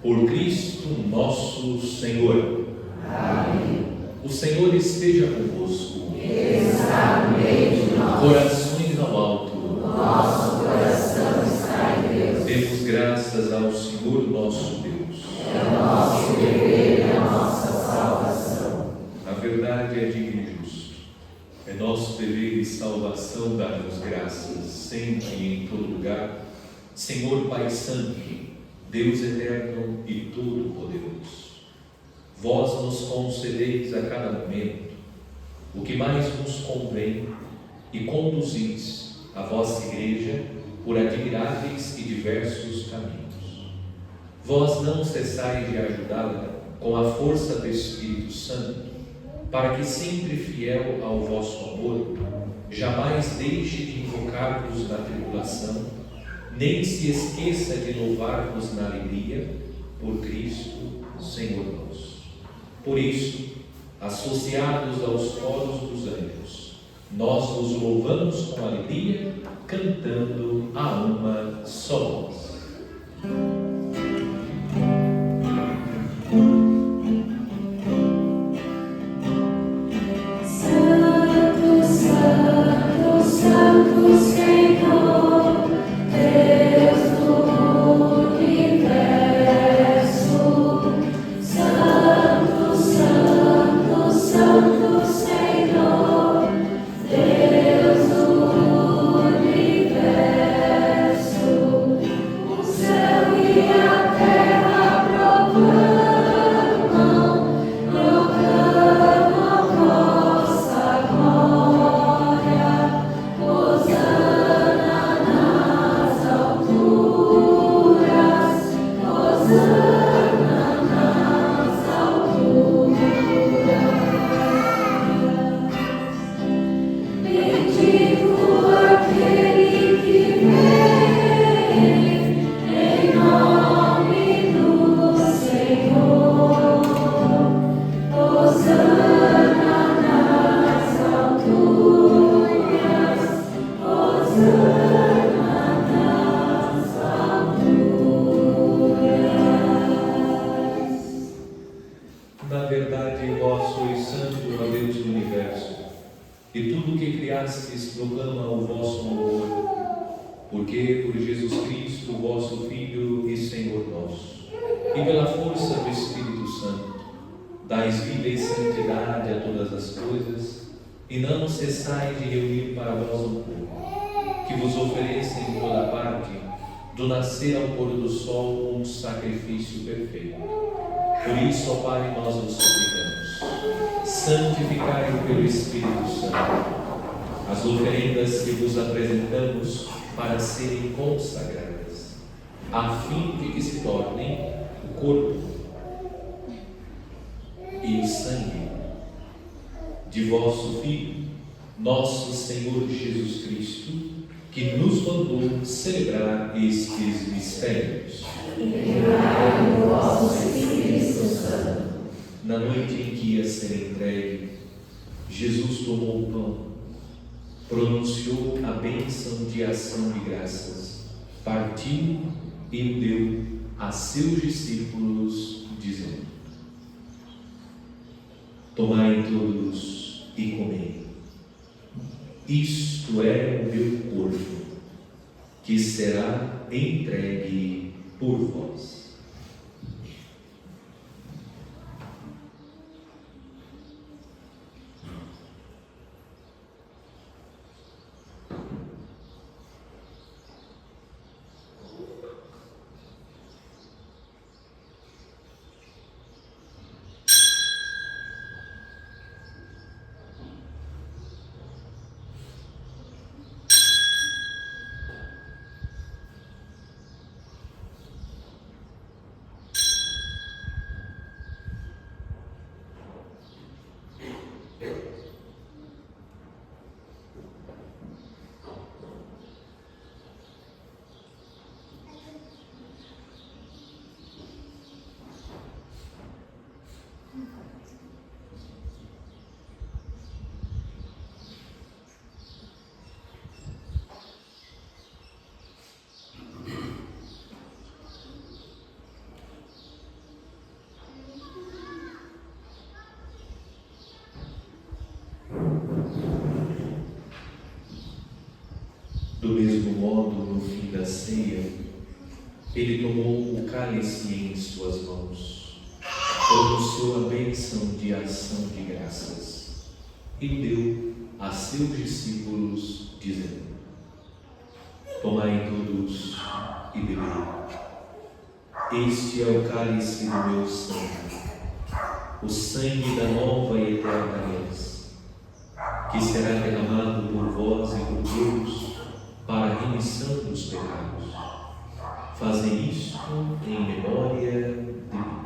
Por Cristo nosso Senhor. Amém. O Senhor esteja convosco. Está no meio de nós. Corações ao alto. Nosso coração está em Deus. Demos graças ao Senhor nosso Deus. É o nosso dever e a nossa salvação. A verdade é digno e justo. É nosso dever e salvação dar-vos graças, sempre e em todo lugar, Senhor Pai Santo, Deus eterno e todo-poderoso. Vós nos concedeis a cada momento o que mais vos convém e conduzis a vossa Igreja por admiráveis e diversos caminhos. Vós não cessais de ajudá-la com a força do Espírito Santo, para que, sempre fiel ao vosso amor, jamais deixe de invocar-vos na tribulação, nem se esqueça de louvar-vos na alegria, por Cristo, Senhor nosso. Por isso, associados aos coros dos anjos, nós vos louvamos com alegria, cantando a uma só voz. Santo, Santo, Santo Senhor, Deus do universo. Santo, Santo, Santo Senhor, Deus do universo. O céu e a terra proclamam vossa glória. Hosana nas alturas, Hosana nas alturas. Bendito aquele que vem em nome do Senhor. Hosana nas alturas, Hosana nas alturas. Na verdade, vós sois santo, ó Deus do universo, e tudo o que criastes proclama o vosso louvor, porque por Jesus Cristo, vosso Filho e Senhor nosso, e pela força do Espírito Santo, dais vida e santidade a todas as coisas, e não cessais de reunir para vós o povo, que vos ofereça em toda parte, do nascer ao pôr do sol, um sacrifício perfeito. Por isso, ó Pai, nós vos suplicamos, santificai pelo Espírito Santo as oferendas que vos apresentamos para serem consagradas, a fim de que se tornem o corpo e o sangue de vosso Filho, nosso Senhor Jesus Cristo, que nos mandou celebrar estes mistérios. Enviai o vosso Espírito Santo. Na noite em que ia ser entregue, Jesus tomou o pão, pronunciou a bênção de ação de graças, partiu e o deu a seus discípulos, dizendo: Tomai todos e comei. isto é o meu corpo, que será entregue por vós. Do mesmo modo, no fim da ceia, ele tomou o cálice em suas mãos, pronunciou a bênção de ação de graças e o deu a seus discípulos, dizendo: tomai todos e bebei. Este é o cálice do meu sangue, o sangue da nova e eterna aliança, que será derramado por vós e por todos para a remissão dos pecados. Fazei isto em memória de mim.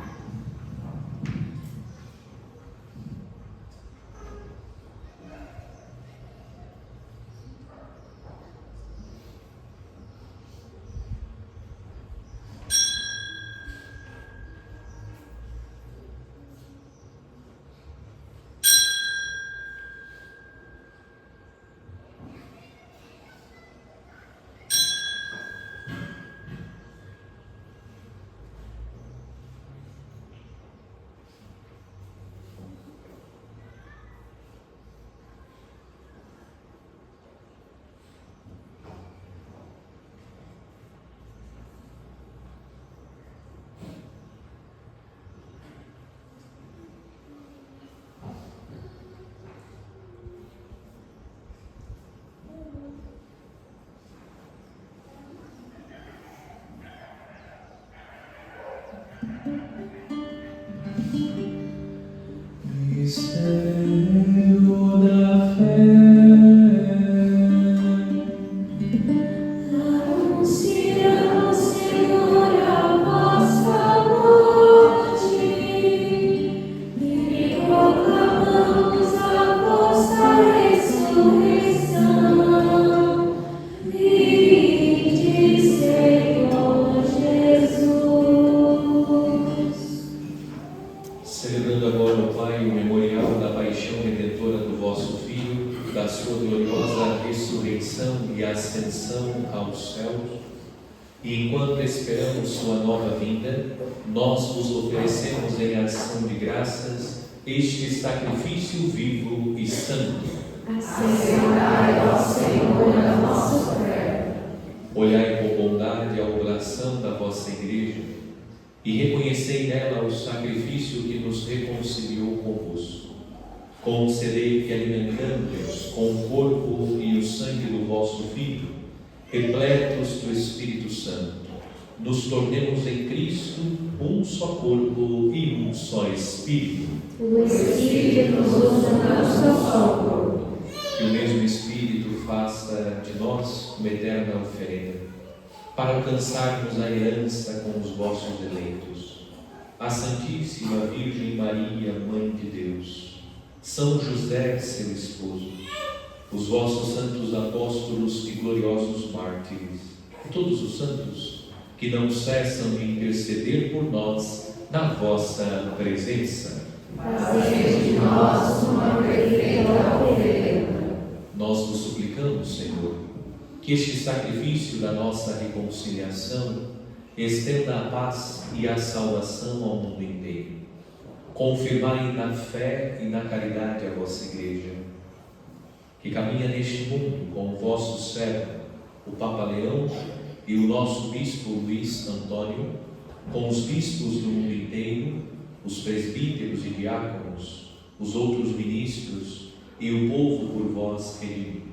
Mistério da fé. Anunciamos, Senhor, a vossa morte e proclamamos a vossa ressurreição. Vinde, Senhor Jesus. Celebrando agora, ó Pai, o memorial da paixão redentora do vosso Filho, da sua gloriosa ressurreição e ascensão aos céus, e enquanto esperamos sua nova vinda, nós vos oferecemos em ação de graças este sacrifício vivo e santo. Aceitai, ó Senhor, a nossa oferta. Olhai com bondade a oblação da vossa Igreja e reconhecei nela o sacrifício que nos reconciliou convosco. Concedei que, alimentando-nos com o corpo e o sangue do vosso Filho, repletos do Espírito Santo, nos tornemos em Cristo um só corpo e um só Espírito. O Espírito nos una ao seu só corpo. Que o mesmo Espírito faça de nós uma eterna oferenda, para alcançarmos a herança com os vossos eleitos. A Santíssima Virgem Maria, Mãe de Deus, São José, seu esposo, os vossos santos apóstolos e gloriosos mártires, e todos os santos que não cessam de interceder por nós na vossa presença. Fazei de nós uma perfeita oferenda. Nós vos suplicamos, Senhor, que este sacrifício da nossa reconciliação estenda a paz e a salvação ao mundo inteiro. Confirmai na fé e na caridade a vossa Igreja, que caminha neste mundo com o vosso servo, o Papa Leão, e o nosso Bispo Luiz Antônio, com os bispos do mundo inteiro, os presbíteros e diáconos, os outros ministros e o povo por vós redimido.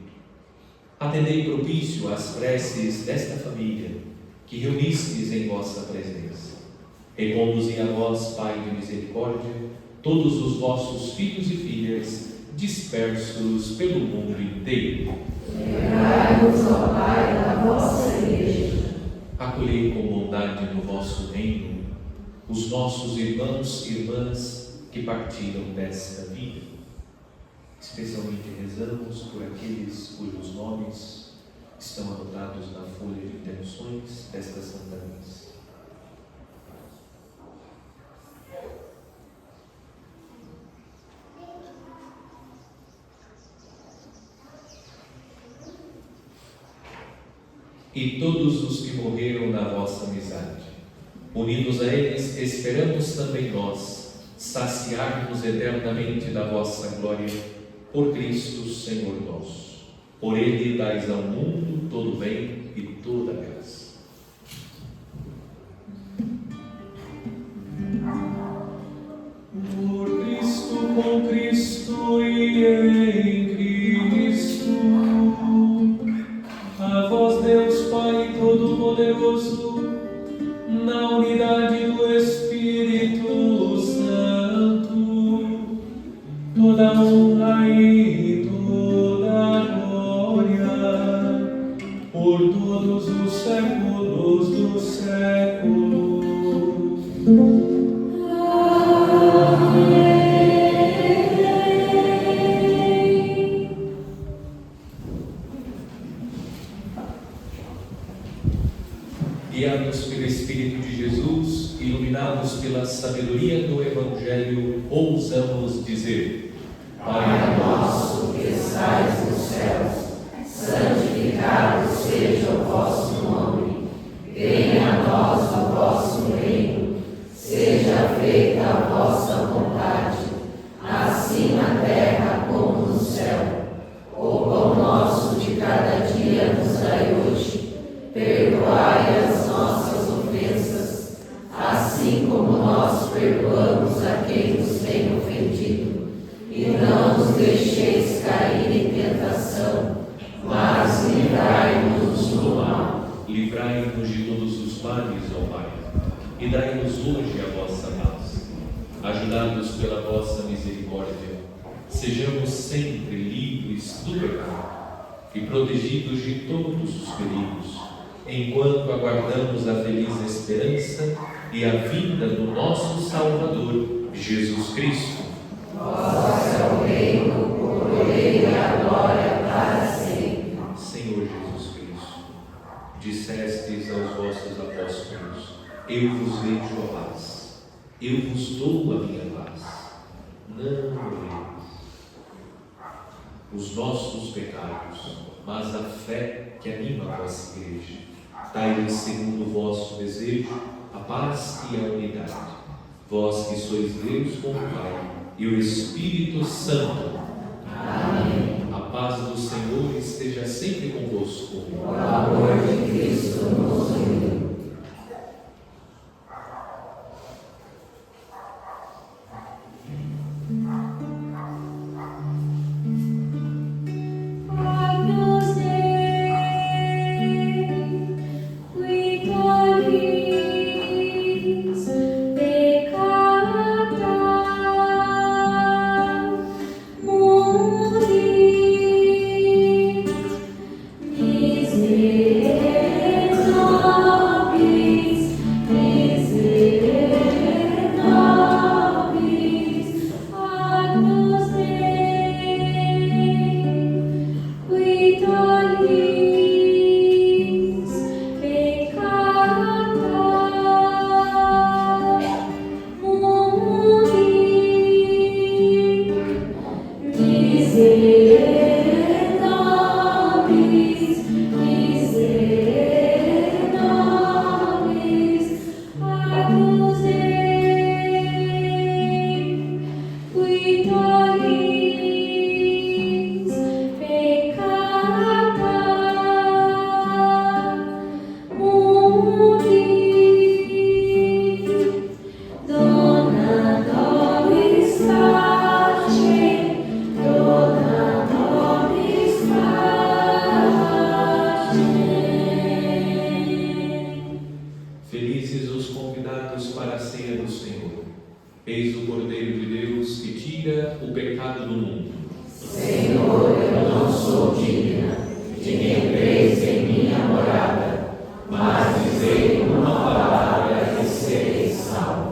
Atendei propício às preces desta família, que reunistes em vossa presença. Reconduzi a vós, Pai de misericórdia, todos os vossos filhos e filhas, dispersos pelo mundo inteiro. Lembrai-nos, ó Pai, da vossa Igreja. Acolhei com bondade no vosso reino os nossos irmãos e irmãs que partiram desta vida. Especialmente rezamos por aqueles cujos nomes estão anotados na folha de intenções desta Santa Missa. E todos os que morreram na vossa amizade, unidos a eles, esperamos também nós saciar-nos eternamente da vossa glória, por Cristo Senhor nosso. Por Ele dais ao mundo todo bem e toda graça. Por Cristo, com Cristo e em Cristo, a vós Deus Pai Todo-Poderoso, na unidade do Espírito Santo, toda honra e toda glória, por todos os séculos dos séculos. Guiados pelo Espírito de Jesus, iluminados pela sabedoria do Evangelho, ousamos dizer: Pai nosso que estais nos céus, santificado seja o vosso nome. Venha a nós o vosso reino. Seja feita a vossa vontade, assim na terra como no céu. O pão nosso de cada dia nos dai hoje. Perdoai as nossas ofensas, assim como nós perdoamos a quem nos tem ofendido. E não nos deixeis cair em tentação, mas livrai-nos do mal. Livrai-nos de todos os males, ó Pai, e dai-nos hoje a vossa paz. Ajudados pela vossa misericórdia, sejamos sempre livres do pecado e protegidos de todos os perigos, enquanto aguardamos a feliz esperança e a vinda do nosso Salvador, Jesus Cristo. Vós é o reino, o poder e a glória para sempre. Senhor Jesus Cristo, dissestes aos vossos apóstolos: eu vos deixo a paz, eu vos dou a minha paz. Não morreis os nossos pecados, mas a fé que anima a vossa Igreja. Dai-lhes, segundo o vosso desejo, a paz e a unidade. Vós que sois Deus com o Pai e o Espírito Santo. Amém. A paz do Senhor esteja sempre convosco. O amor de Cristo nos uniu. Peccator, Eis o Cordeiro de Deus que tira o pecado do mundo. Senhor, eu não sou digna de que entreis em minha morada, mas dizei uma palavra e serei salvo.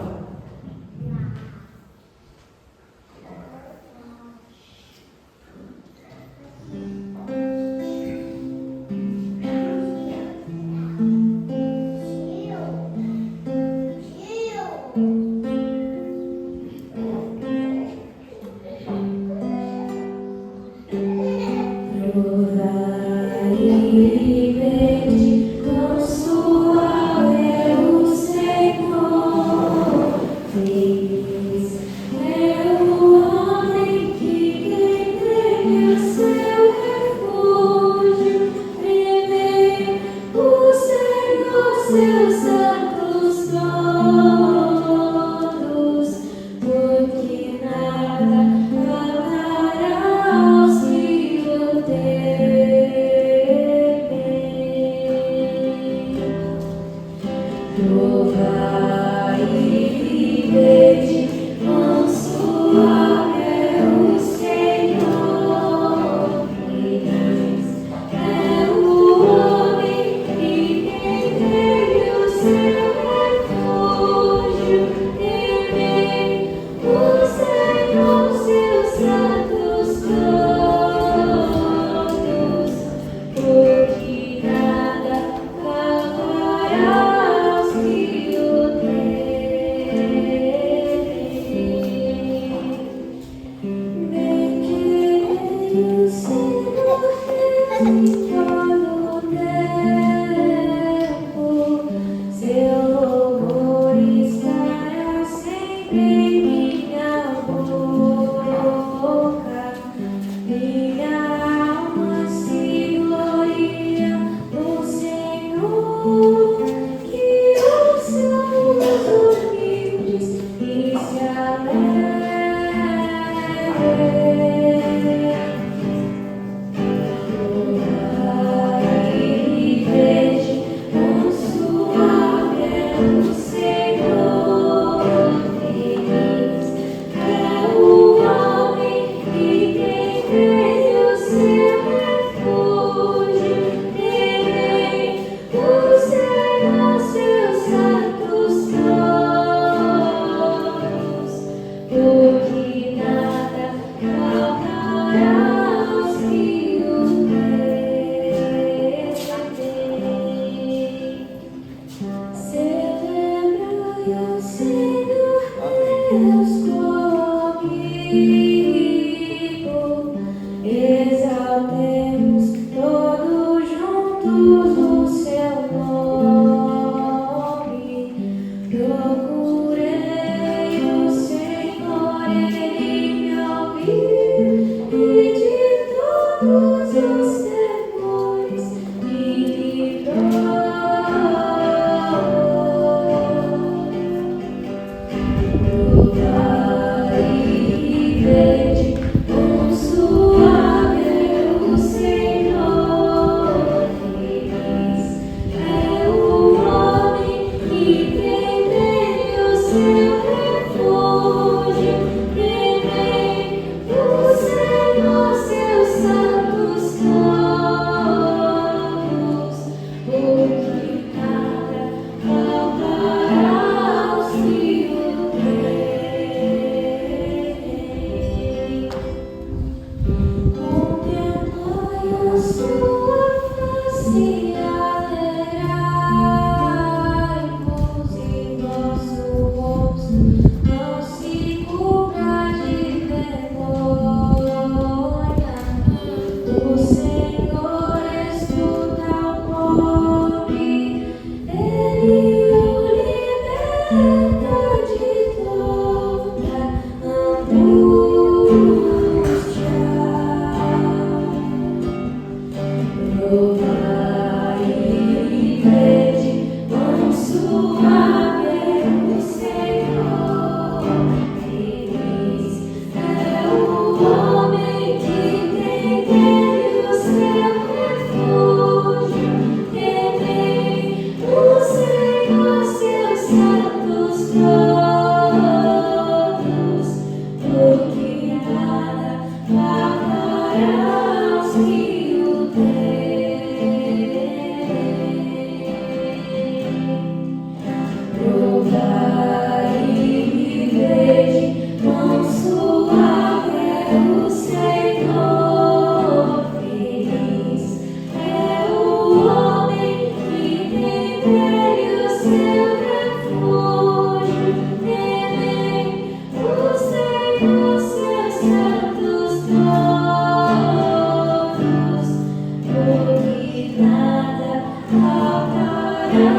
nada faltará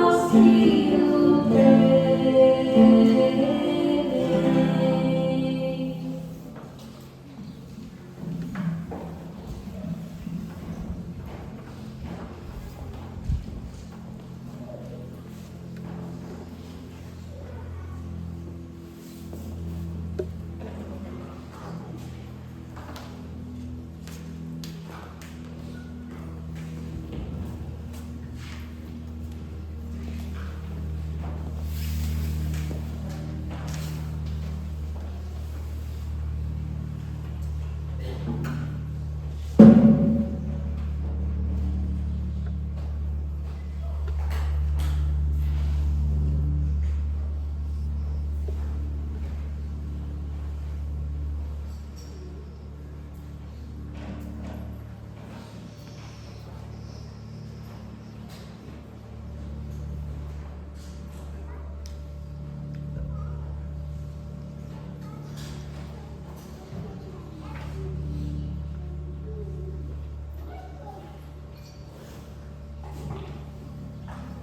aos que o temem.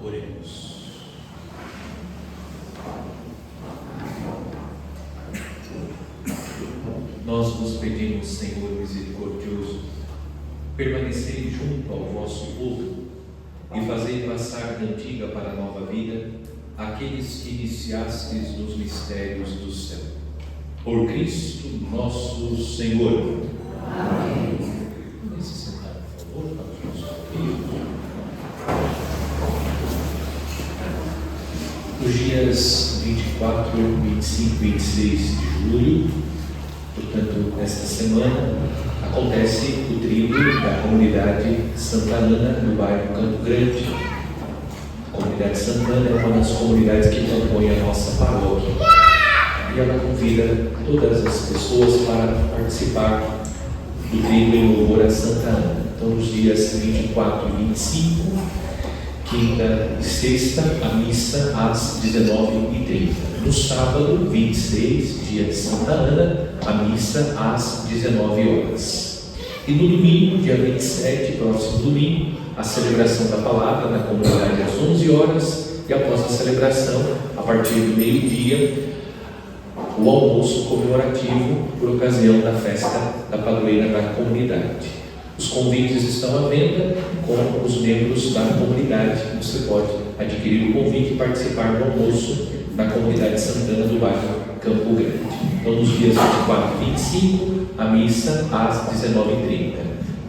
Oremos. Nós vos pedimos, Senhor misericordioso, permanecei junto ao vosso povo e fazei passar da antiga para a nova vida aqueles que iniciastes nos mistérios do céu. Por Cristo nosso Senhor. Amém. Vamos se sentar, por favor, para os nossos filhos. Nos dias 24, 25 e 26 de julho, portanto, nesta semana, acontece o tríduo da comunidade Santa Ana, no bairro Campo Grande. A comunidade Santa Ana é uma das comunidades que compõe a nossa paróquia. E ela convida todas as pessoas para participar do tríduo em louvor a Santa Ana. Então, nos dias 24 e 25, quinta e sexta, a missa às 19h30. No sábado, 26, dia de Santa Ana, a missa às 19h. E no domingo, dia 27, próximo domingo, a celebração da palavra na comunidade às 11h. E após a celebração, a partir do meio-dia, o almoço comemorativo por ocasião da festa da padroeira da comunidade. Os convites estão à venda com os membros da comunidade. Você pode adquirir o convite e participar do almoço da comunidade Santana do bairro Campo Grande. Então, nos dias 24 e 25, a missa às 19h30.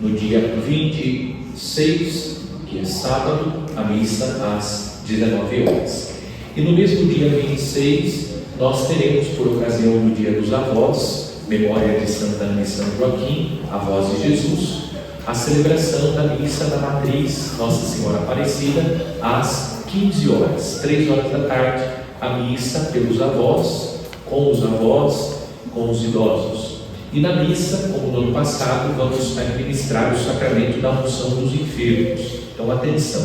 No dia 26, que é sábado, a missa às 19h. E no mesmo dia 26, nós teremos, por ocasião do Dia dos Avós, memória de Santa Ana e São Joaquim, avós de Jesus, a celebração da missa da Matriz Nossa Senhora Aparecida às 15h, 3h da tarde, a missa pelos avós, com os idosos. E na missa, como no ano passado, vamos administrar o sacramento da unção dos enfermos. Então, atenção,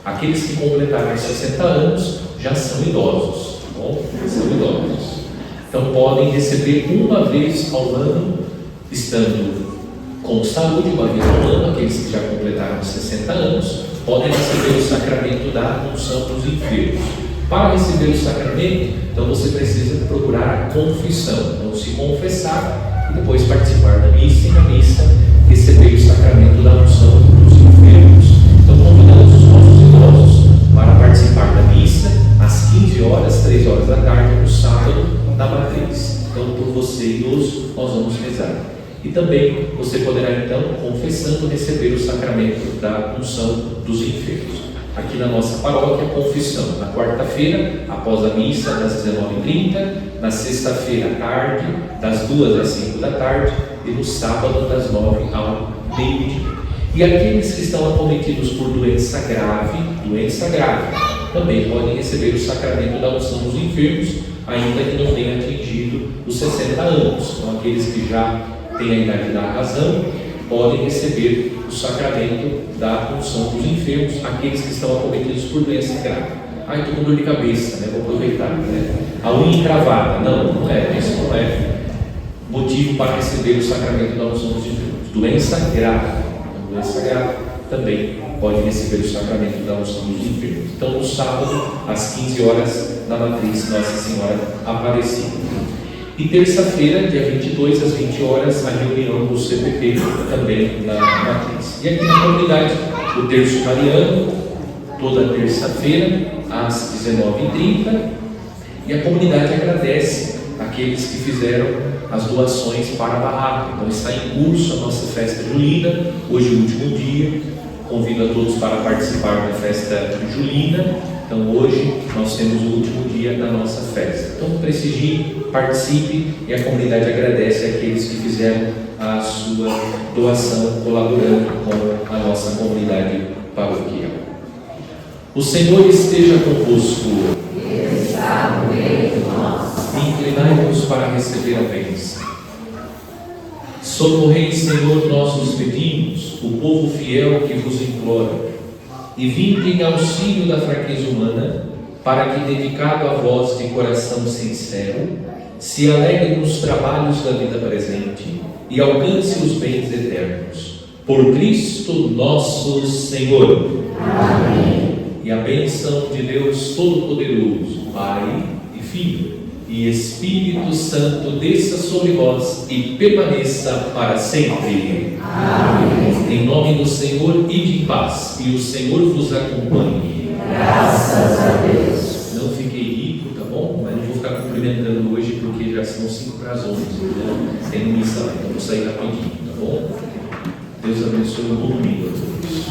aqueles que completaram 60 anos já são idosos, tá bom? Já são idosos. Então, podem receber uma vez ao ano, estando com saúde, uma vez ao ano. Aqueles que já completaram 60 anos podem receber o sacramento da unção dos enfermos. Para receber o sacramento, então você precisa procurar a confissão, então se confessar e depois participar da missa, e na missa receber o sacramento da unção dos enfermos. Então convidamos os nossos idosos para participar da missa às 15h, 3h da tarde, no sábado da Matriz. Então, por você idoso, nós vamos rezar. E também você poderá, então, confessando, receber o sacramento da unção dos enfermos. Aqui na nossa paróquia, confissão na quarta-feira, após a missa, das 19h30, na sexta-feira à tarde, das 2 às 5 da tarde, e no sábado, das 9 ao meio-dia. E aqueles que estão acometidos por doença grave, também podem receber o sacramento da unção dos enfermos, ainda que não tenham atingido os 60 anos. Então, aqueles que já têm a idade da razão podem receber o sacramento da unção dos enfermos, aqueles que estão acometidos por doença grave. Estou com dor de cabeça, né? Vou aproveitar, né? A unha encravada, não é, isso não é motivo para receber o sacramento da unção dos enfermos. Doença grave, também pode receber o sacramento da unção dos enfermos. Então, no sábado, às 15 horas, na matriz Nossa Senhora Aparecida. E terça-feira, dia 22, às 20 horas, a reunião do CPP, também na matriz. E aqui na comunidade, o terço mariano, toda terça-feira, às 19h30. E a comunidade agradece aqueles que fizeram as doações para a barraca. Então está em curso a nossa festa julina, hoje é o último dia. Convido a todos para participar da festa julina. Então hoje nós temos o último dia da nossa festa. Então prestigie, participe, e a comunidade agradece aqueles que fizeram a sua doação, colaborando com a nossa comunidade paroquial. O Senhor esteja convosco. Ele está no meio de nós. Inclinai-vos para receber a bênção. Socorrei, Senhor, nossos pedimos, o povo fiel que vos implora, e vinde em auxílio da fraqueza humana, para que, dedicado a vós de coração sincero, se alegre nos trabalhos da vida presente e alcance os bens eternos. Por Cristo nosso Senhor. Amém. E a bênção de Deus Todo-Poderoso, Pai e Filho e Espírito Santo, desça sobre vós e permaneça para sempre. Amém. Em nome do Senhor, ide em paz, e o Senhor vos acompanhe. Graças a Deus. Não fiquei rico, tá bom? Mas não vou ficar cumprimentando hoje, porque já são 5:11, né? Tem missa lá, então vou sair rapidinho, tá bom? Deus abençoe o bom domingo a todos.